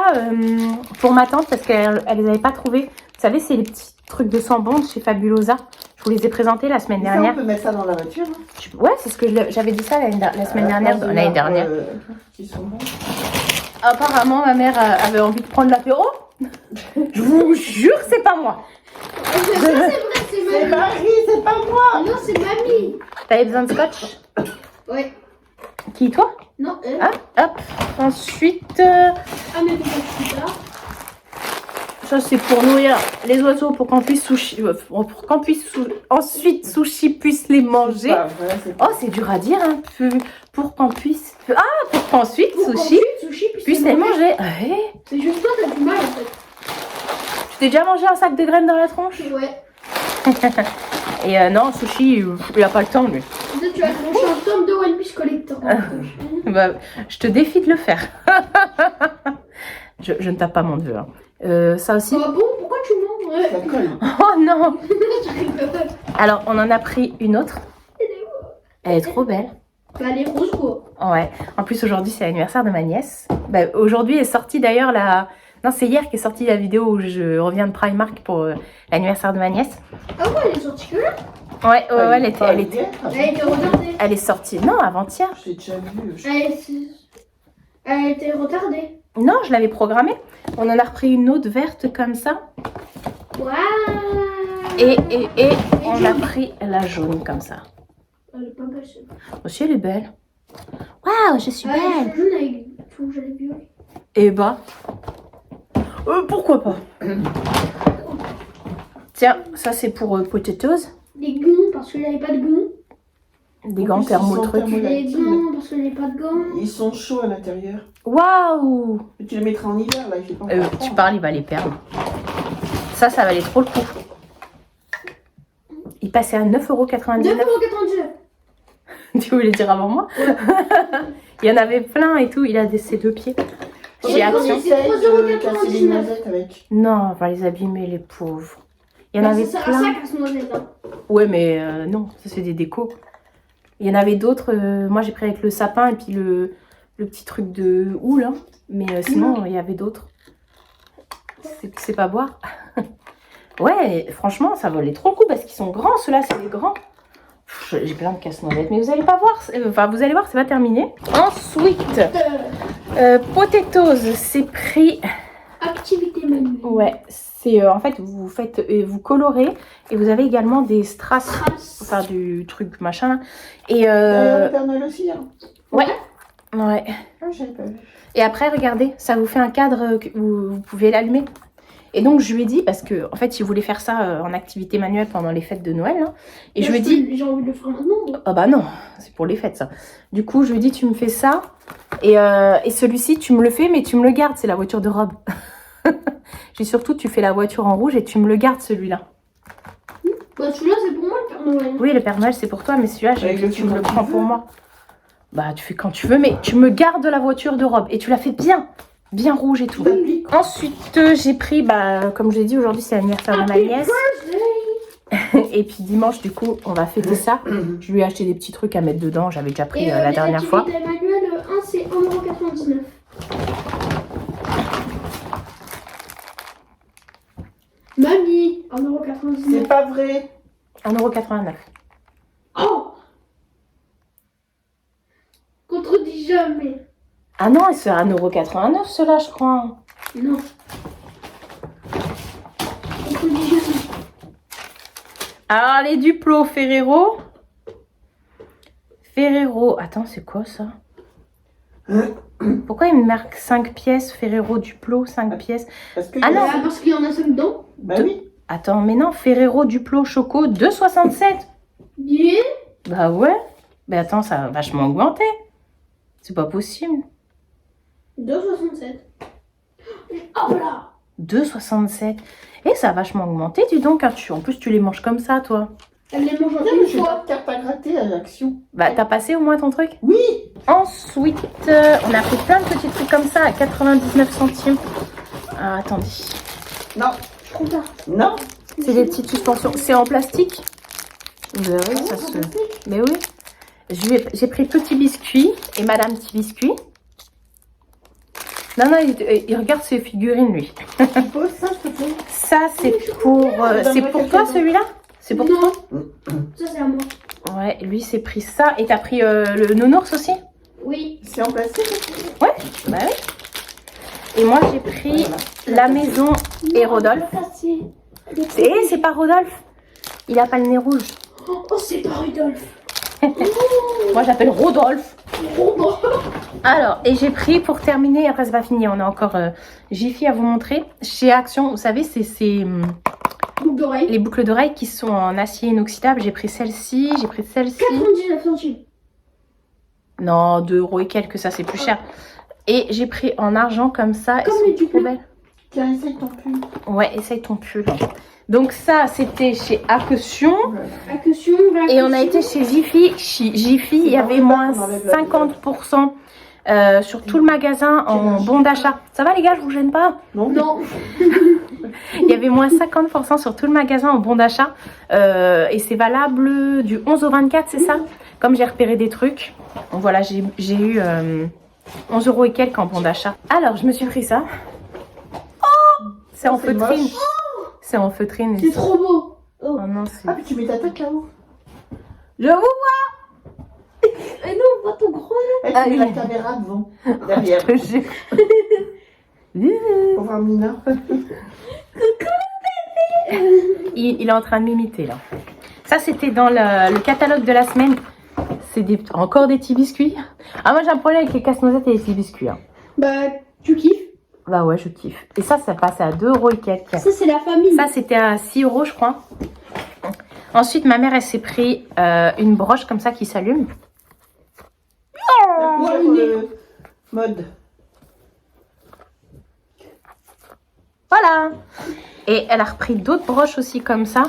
pour ma tante parce qu'elle les avait pas trouvés. Vous savez, c'est les petits trucs de sang-bonde chez Fabulosa. Je vous les ai présentés la semaine Ça, dernière. on peut mettre ça dans la voiture. Hein. Ouais, c'est ce que j'avais dit ça la semaine dernière. L'année dernière. Qui sont bons. Apparemment, ma mère avait envie de prendre l'apéro. Je vous jure, c'est pas moi. Ça, c'est vrai, c'est C'est mamie. Marie, c'est pas moi. Non, c'est mamie. T'avais besoin de scotch? Ouais. Qui, toi? Non, elle. Ah, hop. Ensuite, Ah, mais c'est plus tard. ça c'est pour nourrir les oiseaux pour qu'on puisse ensuite Sushi puisse les manger. Pas vrai, c'est Oh, c'est dur à dire, hein. Pour qu'on puisse. Ah, pour qu'ensuite Pour Sushi Sushi puisse les manger. Ouais. C'est juste toi, t'as du mal en fait. Tu t'es déjà mangé un sac de graines dans la tronche? Ouais. Et non, Sushi, il a pas le temps, lui. Peut-être tu vas te manger un tome de One Piece Collector. Bah, je te défie de le faire. je ne tape pas mon neveu. Hein. Ça aussi. Ah bon, pourquoi tu mens? Ouais. la colle. Oh non! Je rigole. Alors, on en a pris une autre. Elle est trop belle. Bah, les roses quoi. Ouais. En plus, aujourd'hui, c'est l'anniversaire de ma nièce. Bah, aujourd'hui est sortie d'ailleurs la... Non, c'est hier qu'est sortie la vidéo où je reviens de Primark pour l'anniversaire de ma nièce. Ah ouais, elle est sortie que là? Ouais, elle était... Elle était retardée. Elle est sortie... Non, avant-hier. J'ai déjà vu. Elle était retardée. Non, je l'avais programmée. On en a repris une autre verte comme ça. Waouh. Et on a pris la jaune comme ça. Elle est pas belle celle-là. Aussi, elle est belle. Waouh, je suis Ouais, belle. je jaune avec tout rouge à la violet. Et bah... pourquoi pas. Tiens, ça c'est pour Potatoes. Des gants parce qu'il n'y avait pas de gants. Des gants thermo trucs. Des gants parce qu'il n'y avait pas de gants. Ils sont chauds à l'intérieur. Waouh. Et tu les mettras en hiver, là, il fait pas Tu froid. parles, il va les perdre. Ça valait trop le coup. Il passait à 9,99 €. 9,99 €. Tu voulais dire avant moi? Il y en avait plein et tout. Il a ses deux pieds. Chez Ouais, Action. c'est 3,99 de casser les noisettes avec. Non, on va les abîmer, les pauvres. Il y en avait Ça sert à plein. ça casse-noisette. Hein. Ouais, mais non, ça c'est des décos. Il y en avait d'autres. Moi, j'ai pris avec le sapin et puis le petit truc de houle. Hein. Mais sinon, il y avait d'autres. C'est pas boire. Ouais, franchement, ça valait trop le coup parce qu'ils sont grands. Ceux-là, c'est des grands. J'ai plein de casse-noisettes. Mais vous allez pas voir. Enfin, vous allez voir, c'est pas terminé. Ensuite, Potatoes, c'est pris. Activité manuelle. Ouais, c'est en fait, vous faites, vous colorez et vous avez également des strass. Trace. Enfin, du truc machin là. Et Le Père Noël aussi, hein. ouais. Ouais. Ah, j'avais pas vu. Et après, regardez, ça vous fait un cadre où vous pouvez l'allumer. Et donc, je lui ai dit, parce que en fait, il voulait faire ça en activité manuelle pendant les fêtes de Noël. Hein, et je lui ai dit, J'ai envie de le faire maintenant. ah bah non, c'est pour les fêtes ça. Du coup, je lui ai dit, tu me fais ça. Et celui-ci, tu me le fais, mais tu me le gardes, c'est la voiture de Rob. J'ai surtout, tu fais la voiture en rouge et tu me le gardes celui-là. Bah, celui-là, c'est pour moi le Père Noël. Oui, le Père Noël, c'est pour toi, mais celui-là, Avec le tu me le quand tu prends veux. pour moi. Bah, tu fais quand tu veux, mais tu me gardes la voiture de Rob. Et tu la fais bien, bien rouge et tout. T'appliques. Ensuite, j'ai pris, bah, comme je l'ai dit, aujourd'hui, c'est l'anniversaire de ma nièce. Et puis dimanche, du coup, on va fêter ça. Je lui ai acheté des petits trucs à mettre dedans. J'avais déjà pris la dernière fois. Les manuels, 1 c'est 1,99 €. Mamie, 1,99 C'est €. pas vrai. 1,89 €. Oh, contredis jamais. Ah non, c'est 1,89 € ceux-là, je crois. Non. Contredis jamais. Alors, les Duplo Ferrero. Ferrero. Attends, c'est quoi ça? Pourquoi il me marque 5 pièces? Ferrero Duplo, 5 pièces. Parce que Ah non. Ah, parce qu'il y en a 5 dedans. Bah oui. Attends, mais non, Ferrero Duplo Choco 2,67 €. Bien. Bah ouais. Mais attends, ça a vachement augmenté. C'est pas possible. 2,67. Hop là. 2,67. Et ça a vachement augmenté, dis donc. Hein. En plus, tu les manges comme ça, toi. Elle les mange en Tiens, mais une j'ai pas fois. de carte à gratter à l'action. Bah, t'as passé au moins ton truc? Oui. Ensuite, on a pris plein de petits trucs comme ça à 99 centimes. Ah, attendez. Non. Je trouve tard. Non. C'est des petites suspensions. C'est en plastique. Vous verrez, ça se... Mais oui. J'ai pris petit biscuit et madame petit biscuit. Non, il regarde ses figurines, lui. Tu poses ça, s'il te plaît. Ça, c'est pour toi, celui-là? C'est pour toi? Non. Ça, c'est à moi. Ouais, lui, c'est pris ça. Et t'as pris le nounours aussi? Oui. C'est en plastique. Ouais, bah oui. Et moi, j'ai pris la maison et Rodolphe. Ça, C'est pas Rodolphe. Il a pas le nez rouge. Oh, c'est pas Rudolph. Moi, j'appelle Rodolphe. Oh, bon. Alors, et j'ai pris pour terminer, après c'est pas fini, on a encore Jiffy à vous montrer. Chez Action, vous savez, c'est Boucle d'oreille. les boucles d'oreilles qui sont en acier inoxydable. J'ai pris celle-ci, j'ai pris celle-ci. 99 centimes. Non, 2 € et quelques, ça c'est plus cher. Et j'ai pris en argent comme ça. Comme elles les sont trop pulls. belles. Tiens, essaye ton pull. Ouais, essaye ton pull. Donc ça, c'était chez Action. Accussion. Et on a été chez Jiffy. Chez Jiffy, il y avait moins 50% sur tout le magasin en bon d'achat. Ça va les gars, je vous gêne pas? Non. Non. Il y avait moins 50% sur tout le magasin en bon d'achat. Et c'est valable du 11 au 24, c'est ça? Comme j'ai repéré des trucs. Donc voilà, j'ai eu 11 € et quelques en bon d'achat. Alors, je me suis pris ça. Oh, c'est en c'est feutrine. moche. C'est en feutrine. C'est trop beau. Oh non, c'est... Ah, puis tu mets ta tête là-haut. Je vous vois. Et non, on voit ton gros. Et Ah, tu mets oui. la caméra devant. Derrière. Je jure. Pour voir Mina. Il est en train de m'imiter là. Ça, c'était dans le catalogue de la semaine. C'est encore des petits biscuits. Ah, moi j'ai un problème avec les casse-noisettes et les petits biscuits. Hein. Bah, tu kiffes. Bah ouais, je kiffe. Et ça passait à 2 € et quelques. Ça, c'est la famille. Ça, c'était à 6 €, je crois. Ensuite, ma mère, elle s'est pris une broche comme ça qui s'allume. La couleur mode. Voilà. Et elle a repris d'autres broches aussi comme ça.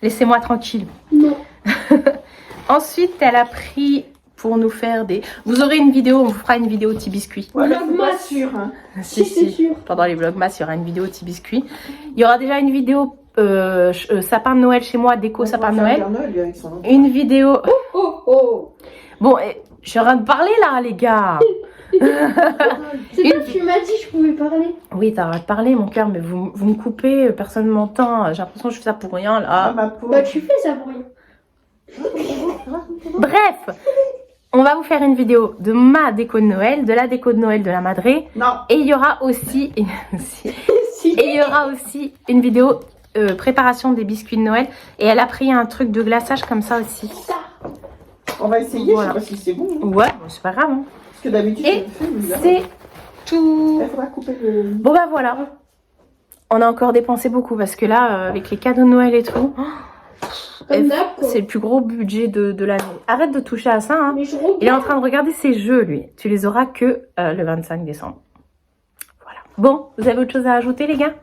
Laissez-moi tranquille. Non. Ensuite, elle a pris pour nous faire des... Vous aurez une vidéo, on vous fera une vidéo petit biscuit. Voilà, c'est Vlogmas. pas sûr. Hein. Si, c'est sûr. Pendant les vlogmas, il y aura une vidéo petit biscuit. Il y aura déjà une vidéo sapin de Noël chez moi, déco sapin de Noël. Lui, avec son... Une vidéo... Oh, oh. Bon, je suis en train de parler là, les gars. C'est pas que tu m'as dit que je pouvais parler. Oui, t'arrêtes de parler, mon cœur, mais vous me coupez, personne ne m'entend. J'ai l'impression que je fais ça pour rien, Ah, là. ma peau. Bah, tu fais ça pour rien. Bref, on va vous faire une vidéo de ma déco de Noël, de la déco de Noël de la Madré. Non. Et il y aura aussi... Et il y aura aussi une vidéo préparation des biscuits de Noël. Et elle a pris un truc de glaçage comme ça aussi. Ça. On va essayer, Voilà. je sais pas si c'est bon. Hein. Ouais, bon, c'est pas grave. Hein. Parce que d'habitude, Et je le fais, mais là, c'est tout. il faudra couper le... Bon bah voilà. On a encore dépensé beaucoup parce que là, avec les cadeaux de Noël et tout, Comme d'hab, quoi. c'est le plus gros budget de l'année. Arrête de toucher à ça. Hein. Mais je regarde. Il est en train de regarder ses jeux, lui. Tu les auras que le 25 décembre. Voilà. Bon, vous avez autre chose à ajouter, les gars?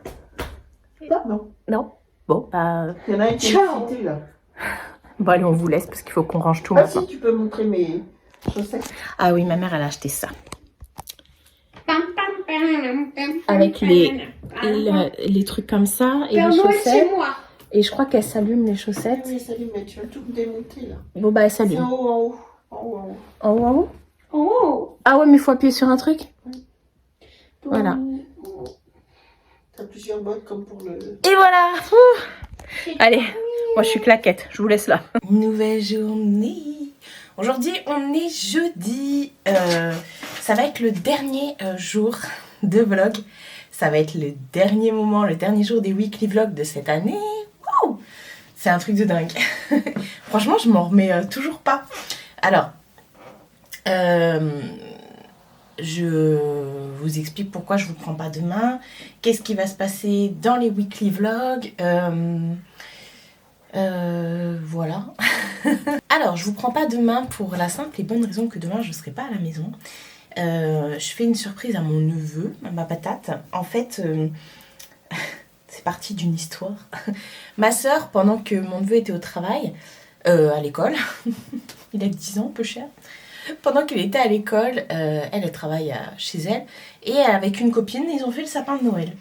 Non. Non? Bon, bah... Il y en a un qui est Ciao. excité, là. Bon, allez, on vous laisse parce qu'il faut qu'on range tout Ah maintenant. si, tu peux montrer mes chaussettes. Ah oui, ma mère, elle a acheté ça. Avec Les trucs comme ça et Père les Noël chaussettes. chez moi. Et je crois qu'elle s'allume les chaussettes. Oui, salut, mais tu vas tout me démonter, là. Bon, bah, elle C'est s'allume. en haut, en haut. En haut, en haut. En haut, en haut? Oh. Ah ouais, mais il faut appuyer sur un truc. Voilà. T'as plusieurs modes comme pour le... Et voilà. Ouh. Allez, moi je suis claquette, je vous laisse là. Nouvelle journée. Aujourd'hui on est jeudi. Ça va être le dernier jour de vlog. Ça va être le dernier moment, le dernier jour des weekly vlogs de cette année. Wow. C'est un truc de dingue. Franchement je m'en remets toujours pas. Alors, je vous explique pourquoi je vous prends pas demain. Qu'est-ce qui va se passer dans les weekly vlogs. Voilà. Alors, je vous prends pas demain pour la simple et bonne raison que demain je ne serai pas à la maison. Je fais une surprise à mon neveu, à ma patate. En fait, c'est parti d'une histoire. Ma sœur, pendant que mon neveu était au travail, à l'école, il a 10 ans, peu cher. Pendant qu'il était à l'école, elle travaille chez elle, et avec une copine, ils ont fait le sapin de Noël.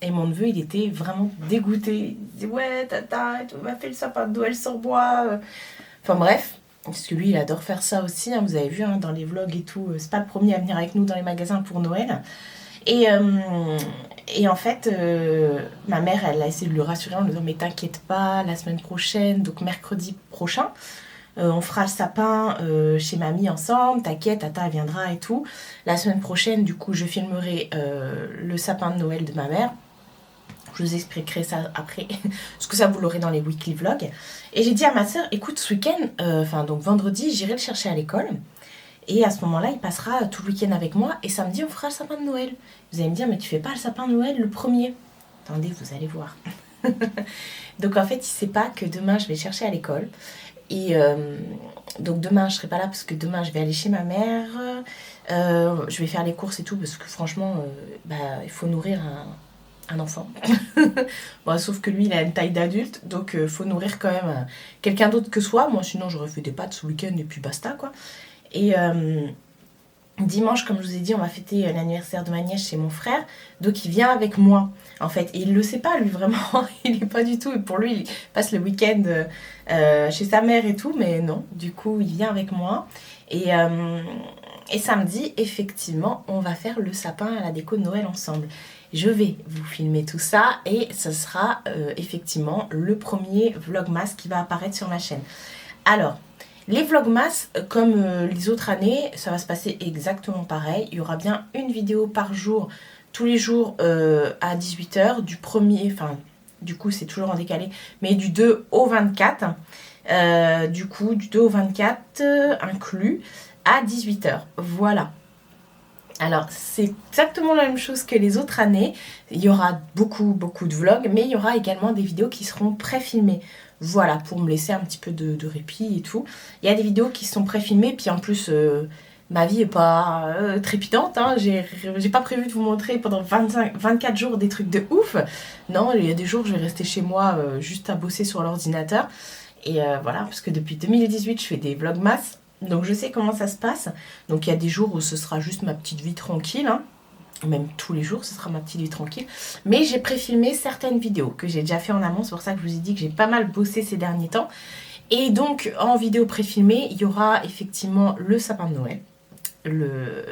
Et mon neveu, il était vraiment dégoûté. Il disait, ouais, tata, tu m'as fait le sapin de Noël sans moi. Enfin bref, parce que lui, il adore faire ça aussi. Hein, vous avez vu dans les vlogs et tout. C'est pas le premier à venir avec nous dans les magasins pour Noël. Et en fait, ma mère, elle a essayé de le rassurer en lui disant, mais t'inquiète pas, la semaine prochaine, donc mercredi prochain, on fera le sapin chez mamie ensemble, t'inquiète, tata elle viendra et tout. La semaine prochaine, du coup, je filmerai le sapin de Noël de ma mère. Je vous expliquerai ça après, parce que ça vous l'aurez dans les weekly vlogs. Et j'ai dit à ma soeur, écoute, ce week-end, donc vendredi, j'irai le chercher à l'école. Et à ce moment-là, il passera tout le week-end avec moi. Et samedi, on fera le sapin de Noël. Vous allez me dire, mais tu fais pas le sapin de Noël le 1er? Attendez, vous allez voir. Donc en fait, il sait pas que demain, je vais le chercher à l'école. Et donc demain, je serai pas là parce que demain, je vais aller chez ma mère. Je vais faire les courses et tout parce que franchement, il faut nourrir un enfant. Bon, sauf que lui, il a une taille d'adulte, donc faut nourrir quand même quelqu'un d'autre que soi. Moi, sinon, j'aurais fait des pâtes ce week-end et puis basta, quoi. Et dimanche, comme je vous ai dit, on va fêter l'anniversaire de ma nièce chez mon frère. Donc, il vient avec moi, en fait. Et il le sait pas, lui, vraiment. Il n'est pas du tout. Et pour lui, il passe le week-end chez sa mère et tout. Mais non, du coup, il vient avec moi. Et samedi, effectivement, on va faire le sapin à la déco de Noël ensemble. Je vais vous filmer tout ça et ce sera effectivement le premier vlogmas qui va apparaître sur ma chaîne. Alors, les vlogmas, comme les autres années, ça va se passer exactement pareil. Il y aura bien une vidéo par jour, tous les jours à 18h, du premier, enfin, du coup c'est toujours en décalé, mais du 2 au 24. Du coup, du 2 au 24 inclus à 18h. Voilà. Alors, c'est exactement la même chose que les autres années. Il y aura beaucoup de vlogs, mais il y aura également des vidéos qui seront pré-filmées. Voilà, pour me laisser un petit peu de répit et tout. Il y a des vidéos qui sont pré-filmées, puis en plus, ma vie est pas trépidante. Hein. J'ai pas prévu de vous montrer pendant 24 jours des trucs de ouf. Non, il y a des jours, je vais rester chez moi juste à bosser sur l'ordinateur. Et voilà, parce que depuis 2018, je fais des vlogmas. Donc je sais comment ça se passe. Donc il y a des jours où ce sera juste ma petite vie tranquille. Hein. Même tous les jours, ce sera ma petite vie tranquille. Mais j'ai préfilmé certaines vidéos que j'ai déjà fait en amont. C'est pour ça que je vous ai dit que j'ai pas mal bossé ces derniers temps. Et donc en vidéo préfilmée, il y aura effectivement le sapin de Noël.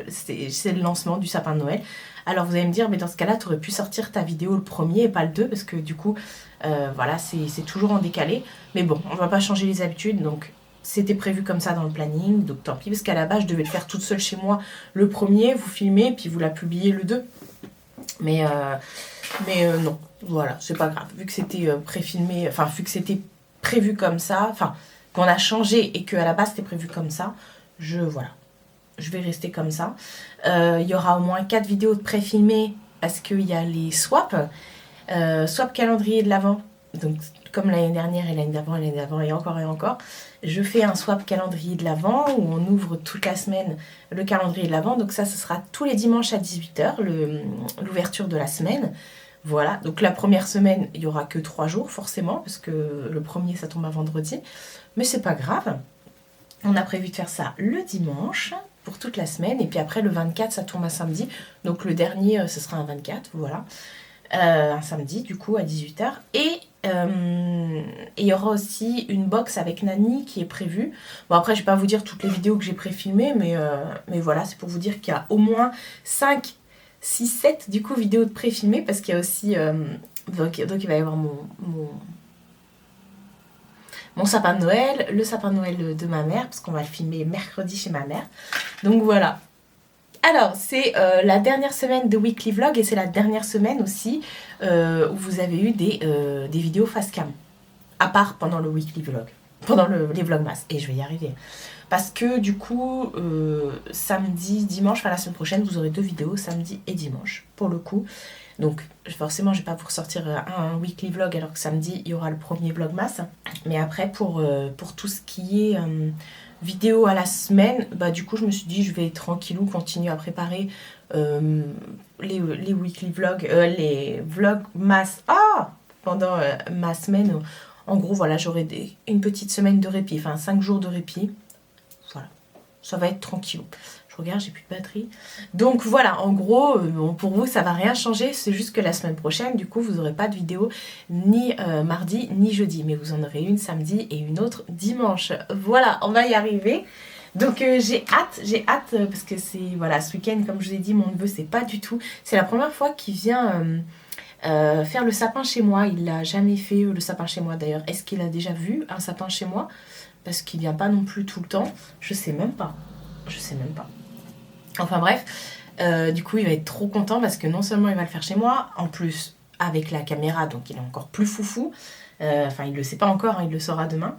C'est le lancement du sapin de Noël. Alors vous allez me dire, mais dans ce cas-là, tu aurais pu sortir ta vidéo le 1er et pas le 2. Parce que du coup, voilà, c'est toujours en décalé. Mais bon, on va pas changer les habitudes. Donc c'était prévu comme ça dans le planning, donc tant pis, parce qu'à la base, je devais le faire toute seule chez moi le 1er, vous filmez, puis vous la publiez le 2. Mais non, voilà, c'est pas grave. Vu que c'était préfilmé, enfin, vu que c'était prévu comme ça, enfin, qu'on a changé et qu'à la base, c'était prévu comme ça, voilà, je vais rester comme ça. Il y aura au moins 4 vidéos de préfilmées, parce qu'il y a les swaps, swap calendrier de l'Avent. Donc, comme l'année dernière et l'année d'avant et encore, je fais un swap calendrier de l'Avent où on ouvre toute la semaine le calendrier de l'Avent. Donc ça, ce sera tous les dimanches à 18h, l'ouverture de la semaine. Voilà, donc la première semaine, il n'y aura que 3 jours forcément, parce que le 1er, ça tombe à vendredi. Mais c'est pas grave. On a prévu de faire ça le dimanche pour toute la semaine. Et puis après, le 24, ça tombe à samedi. Donc le dernier, ce sera un 24, voilà. Un samedi, du coup, à 18h. Et il y aura aussi une box avec Nani qui est prévue. Bon, après, je vais pas vous dire toutes les vidéos que j'ai pré-filmées, mais voilà, c'est pour vous dire qu'il y a au moins 5, 6, 7 du coup vidéos de pré-filmées, parce qu'il y a aussi... donc il va y avoir mon sapin de Noël, le sapin de Noël de ma mère, parce qu'on va le filmer mercredi chez ma mère. Donc voilà. Alors, c'est la dernière semaine de Weekly Vlog et c'est la dernière semaine aussi où vous avez eu des vidéos face cam. À part pendant le Weekly Vlog, pendant les Vlogmas. Et je vais y arriver. Parce que du coup, samedi, dimanche, enfin la semaine prochaine, vous aurez 2 vidéos, samedi et dimanche, pour le coup. Donc forcément je vais pas vous ressortir un weekly vlog alors que samedi il y aura le premier vlogmas. Mais après pour tout ce qui est vidéo à la semaine, bah du coup je me suis dit je vais tranquillou continuer à préparer les weekly vlogs, les vlogmas pendant ma semaine. En gros voilà, j'aurai une petite semaine de répit, enfin 5 jours de répit. Voilà, ça va être tranquillou. Regarde, j'ai plus de batterie. Donc voilà, en gros, pour vous, ça va rien changer. C'est juste que la semaine prochaine, du coup, vous n'aurez pas de vidéo ni mardi ni jeudi. Mais vous en aurez une samedi et une autre dimanche. Voilà, on va y arriver. Donc j'ai hâte, parce que c'est, voilà, ce week-end, comme je vous ai dit, mon neveu, c'est pas du tout. C'est la première fois qu'il vient faire le sapin chez moi. Il l'a jamais fait, le sapin chez moi d'ailleurs. Est-ce qu'il a déjà vu un sapin chez moi? Parce qu'il vient pas non plus tout le temps. Je sais même pas. Enfin bref, du coup il va être trop content parce que non seulement il va le faire chez moi, en plus avec la caméra, donc il est encore plus foufou. Enfin il le sait pas encore, hein, il le saura demain.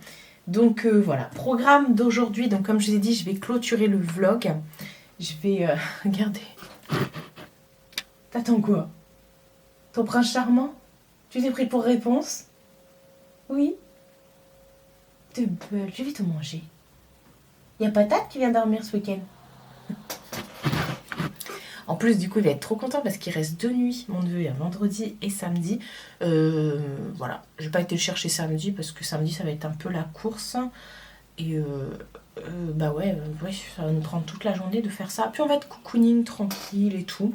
Donc voilà, programme d'aujourd'hui, donc comme je vous ai dit, je vais clôturer le vlog. Je vais, regardez. T'attends quoi? Ton prince charmant? Tu t'es pris pour réponse? Oui? T'es belle, je vais te manger. Y a Patate qui vient dormir ce week-end. En plus, du coup, il va être trop content parce qu'il reste 2 nuits, mon neveu, vendredi et samedi. Voilà, je vais pas été le chercher samedi parce que samedi, ça va être un peu la course. Et bah ouais, ça va nous prendre toute la journée de faire ça. Puis on va être cocooning, tranquille et tout.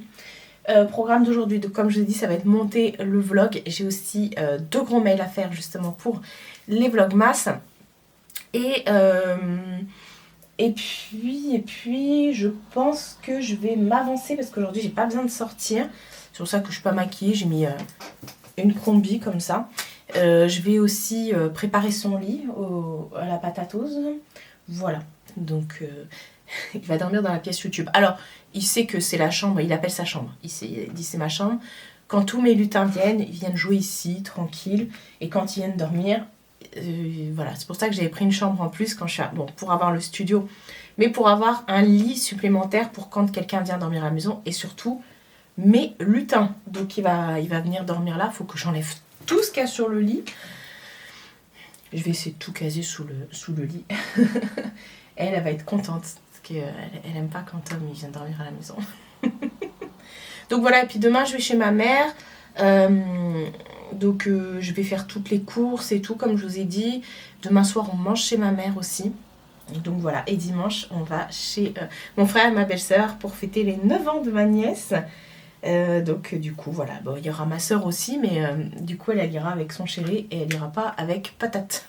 Programme d'aujourd'hui, donc comme je l'ai dit, ça va être monter le vlog. J'ai aussi 2 gros mails à faire justement pour les vlogmas. Et puis, je pense que je vais m'avancer parce qu'aujourd'hui, j'ai pas besoin de sortir. C'est pour ça que je suis pas maquillée. J'ai mis une combi comme ça. Je vais aussi préparer son lit à la patatose. Voilà. Donc, il va dormir dans la pièce YouTube. Alors, il sait que c'est la chambre. Il appelle sa chambre. Il dit c'est ma chambre. Quand tous mes lutins viennent, ils viennent jouer ici, tranquille. Et quand ils viennent dormir... voilà, c'est pour ça que j'avais pris une chambre en plus quand je suis bon, pour avoir le studio, mais pour avoir un lit supplémentaire pour quand quelqu'un vient dormir à la maison, et surtout mes lutins. Donc il va venir dormir là, il faut que j'enlève tout ce qu'il y a sur le lit. Je vais essayer de tout caser sous le lit. Elle va être contente parce qu'elle aime pas quand Tom il vient dormir à la maison. Donc voilà, et puis demain je vais chez ma mère. Donc je vais faire toutes les courses et tout comme je vous ai dit. Demain soir on mange chez ma mère aussi. Donc voilà, et dimanche on va chez mon frère et ma belle-sœur pour fêter les 9 ans de ma nièce. Donc du coup voilà, bon, il y aura ma soeur aussi, mais du coup elle ira avec son chéri et elle ira pas avec Patate.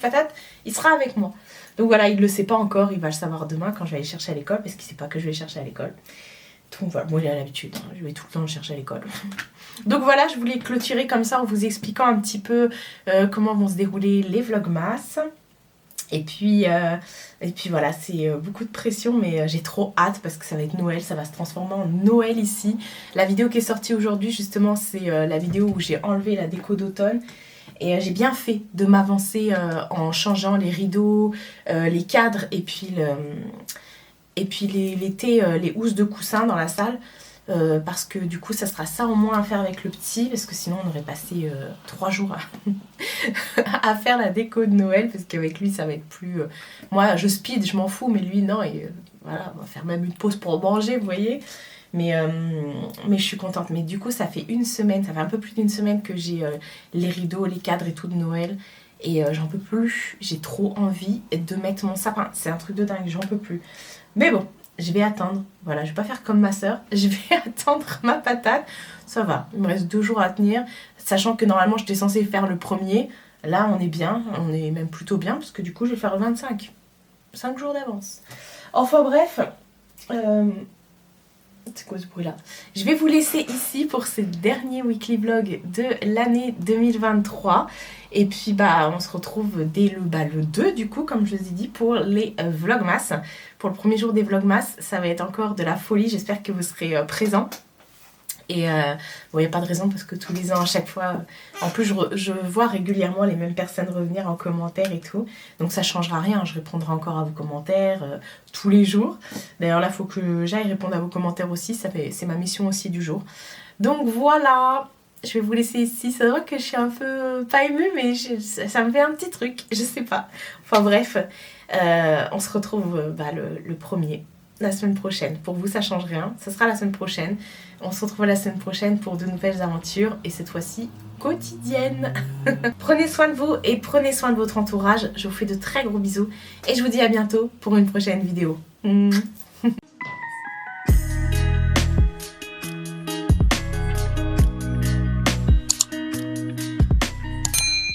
Patate, il sera avec moi. Donc voilà, il le sait pas encore, il va le savoir demain quand je vais aller chercher à l'école, parce qu'il sait pas que je vais chercher à l'école. Donc voilà, moi il a l'habitude, hein, je vais tout le temps le chercher à l'école. Donc voilà, je voulais clôturer comme ça en vous expliquant un petit peu comment vont se dérouler les vlogmas. Et puis voilà, c'est beaucoup de pression, mais j'ai trop hâte parce que ça va être Noël, ça va se transformer en Noël ici. La vidéo qui est sortie aujourd'hui, justement, c'est la vidéo où j'ai enlevé la déco d'automne. Et j'ai bien fait de m'avancer en changeant les rideaux, les cadres et puis les housses de coussin dans la salle. Parce que du coup ça sera ça au moins à faire avec le petit, parce que sinon on aurait passé 3 jours à faire la déco de Noël, parce qu'avec lui ça va être plus... moi je speed, je m'en fous, mais lui non, et voilà, on va faire même une pause pour manger, vous voyez. Mais je suis contente. Mais du coup ça fait une semaine, ça fait un peu plus d'une semaine que j'ai les rideaux, les cadres et tout de Noël. Et j'en peux plus, j'ai trop envie de mettre mon sapin. C'est un truc de dingue, j'en peux plus. Mais bon, je vais attendre. Voilà, je vais pas faire comme ma soeur. Je vais attendre ma patate. Ça va, il me reste 2 jours à tenir. Sachant que normalement, j'étais censée faire le premier. Là, on est bien. On est même plutôt bien. Parce que du coup, je vais faire le 25. 5 jours d'avance. Enfin bref. C'est quoi ce bruit-là? Je vais vous laisser ici pour ce dernier weekly vlog de l'année 2023. Et puis bah on se retrouve dès le 2 du coup, comme je vous ai dit, pour les vlogmas. Pour le premier jour des vlogmas, ça va être encore de la folie. J'espère que vous serez présents. Et bon, il n'y a pas de raison parce que tous les ans, à chaque fois, en plus je vois régulièrement les mêmes personnes revenir en commentaire et tout. Donc ça ne changera rien, je répondrai encore à vos commentaires tous les jours. D'ailleurs là, il faut que j'aille répondre à vos commentaires aussi, c'est ma mission aussi du jour. Donc voilà, je vais vous laisser ici. C'est vrai que je suis un peu pas émue, mais ça me fait un petit truc, je sais pas. Enfin bref, on se retrouve le 1er, la semaine prochaine. Pour vous, ça change rien, ça sera la semaine prochaine. On se retrouve la semaine prochaine pour de nouvelles aventures, et cette fois-ci quotidiennes. Prenez soin de vous et prenez soin de votre entourage. Je vous fais de très gros bisous et je vous dis à bientôt pour une prochaine vidéo.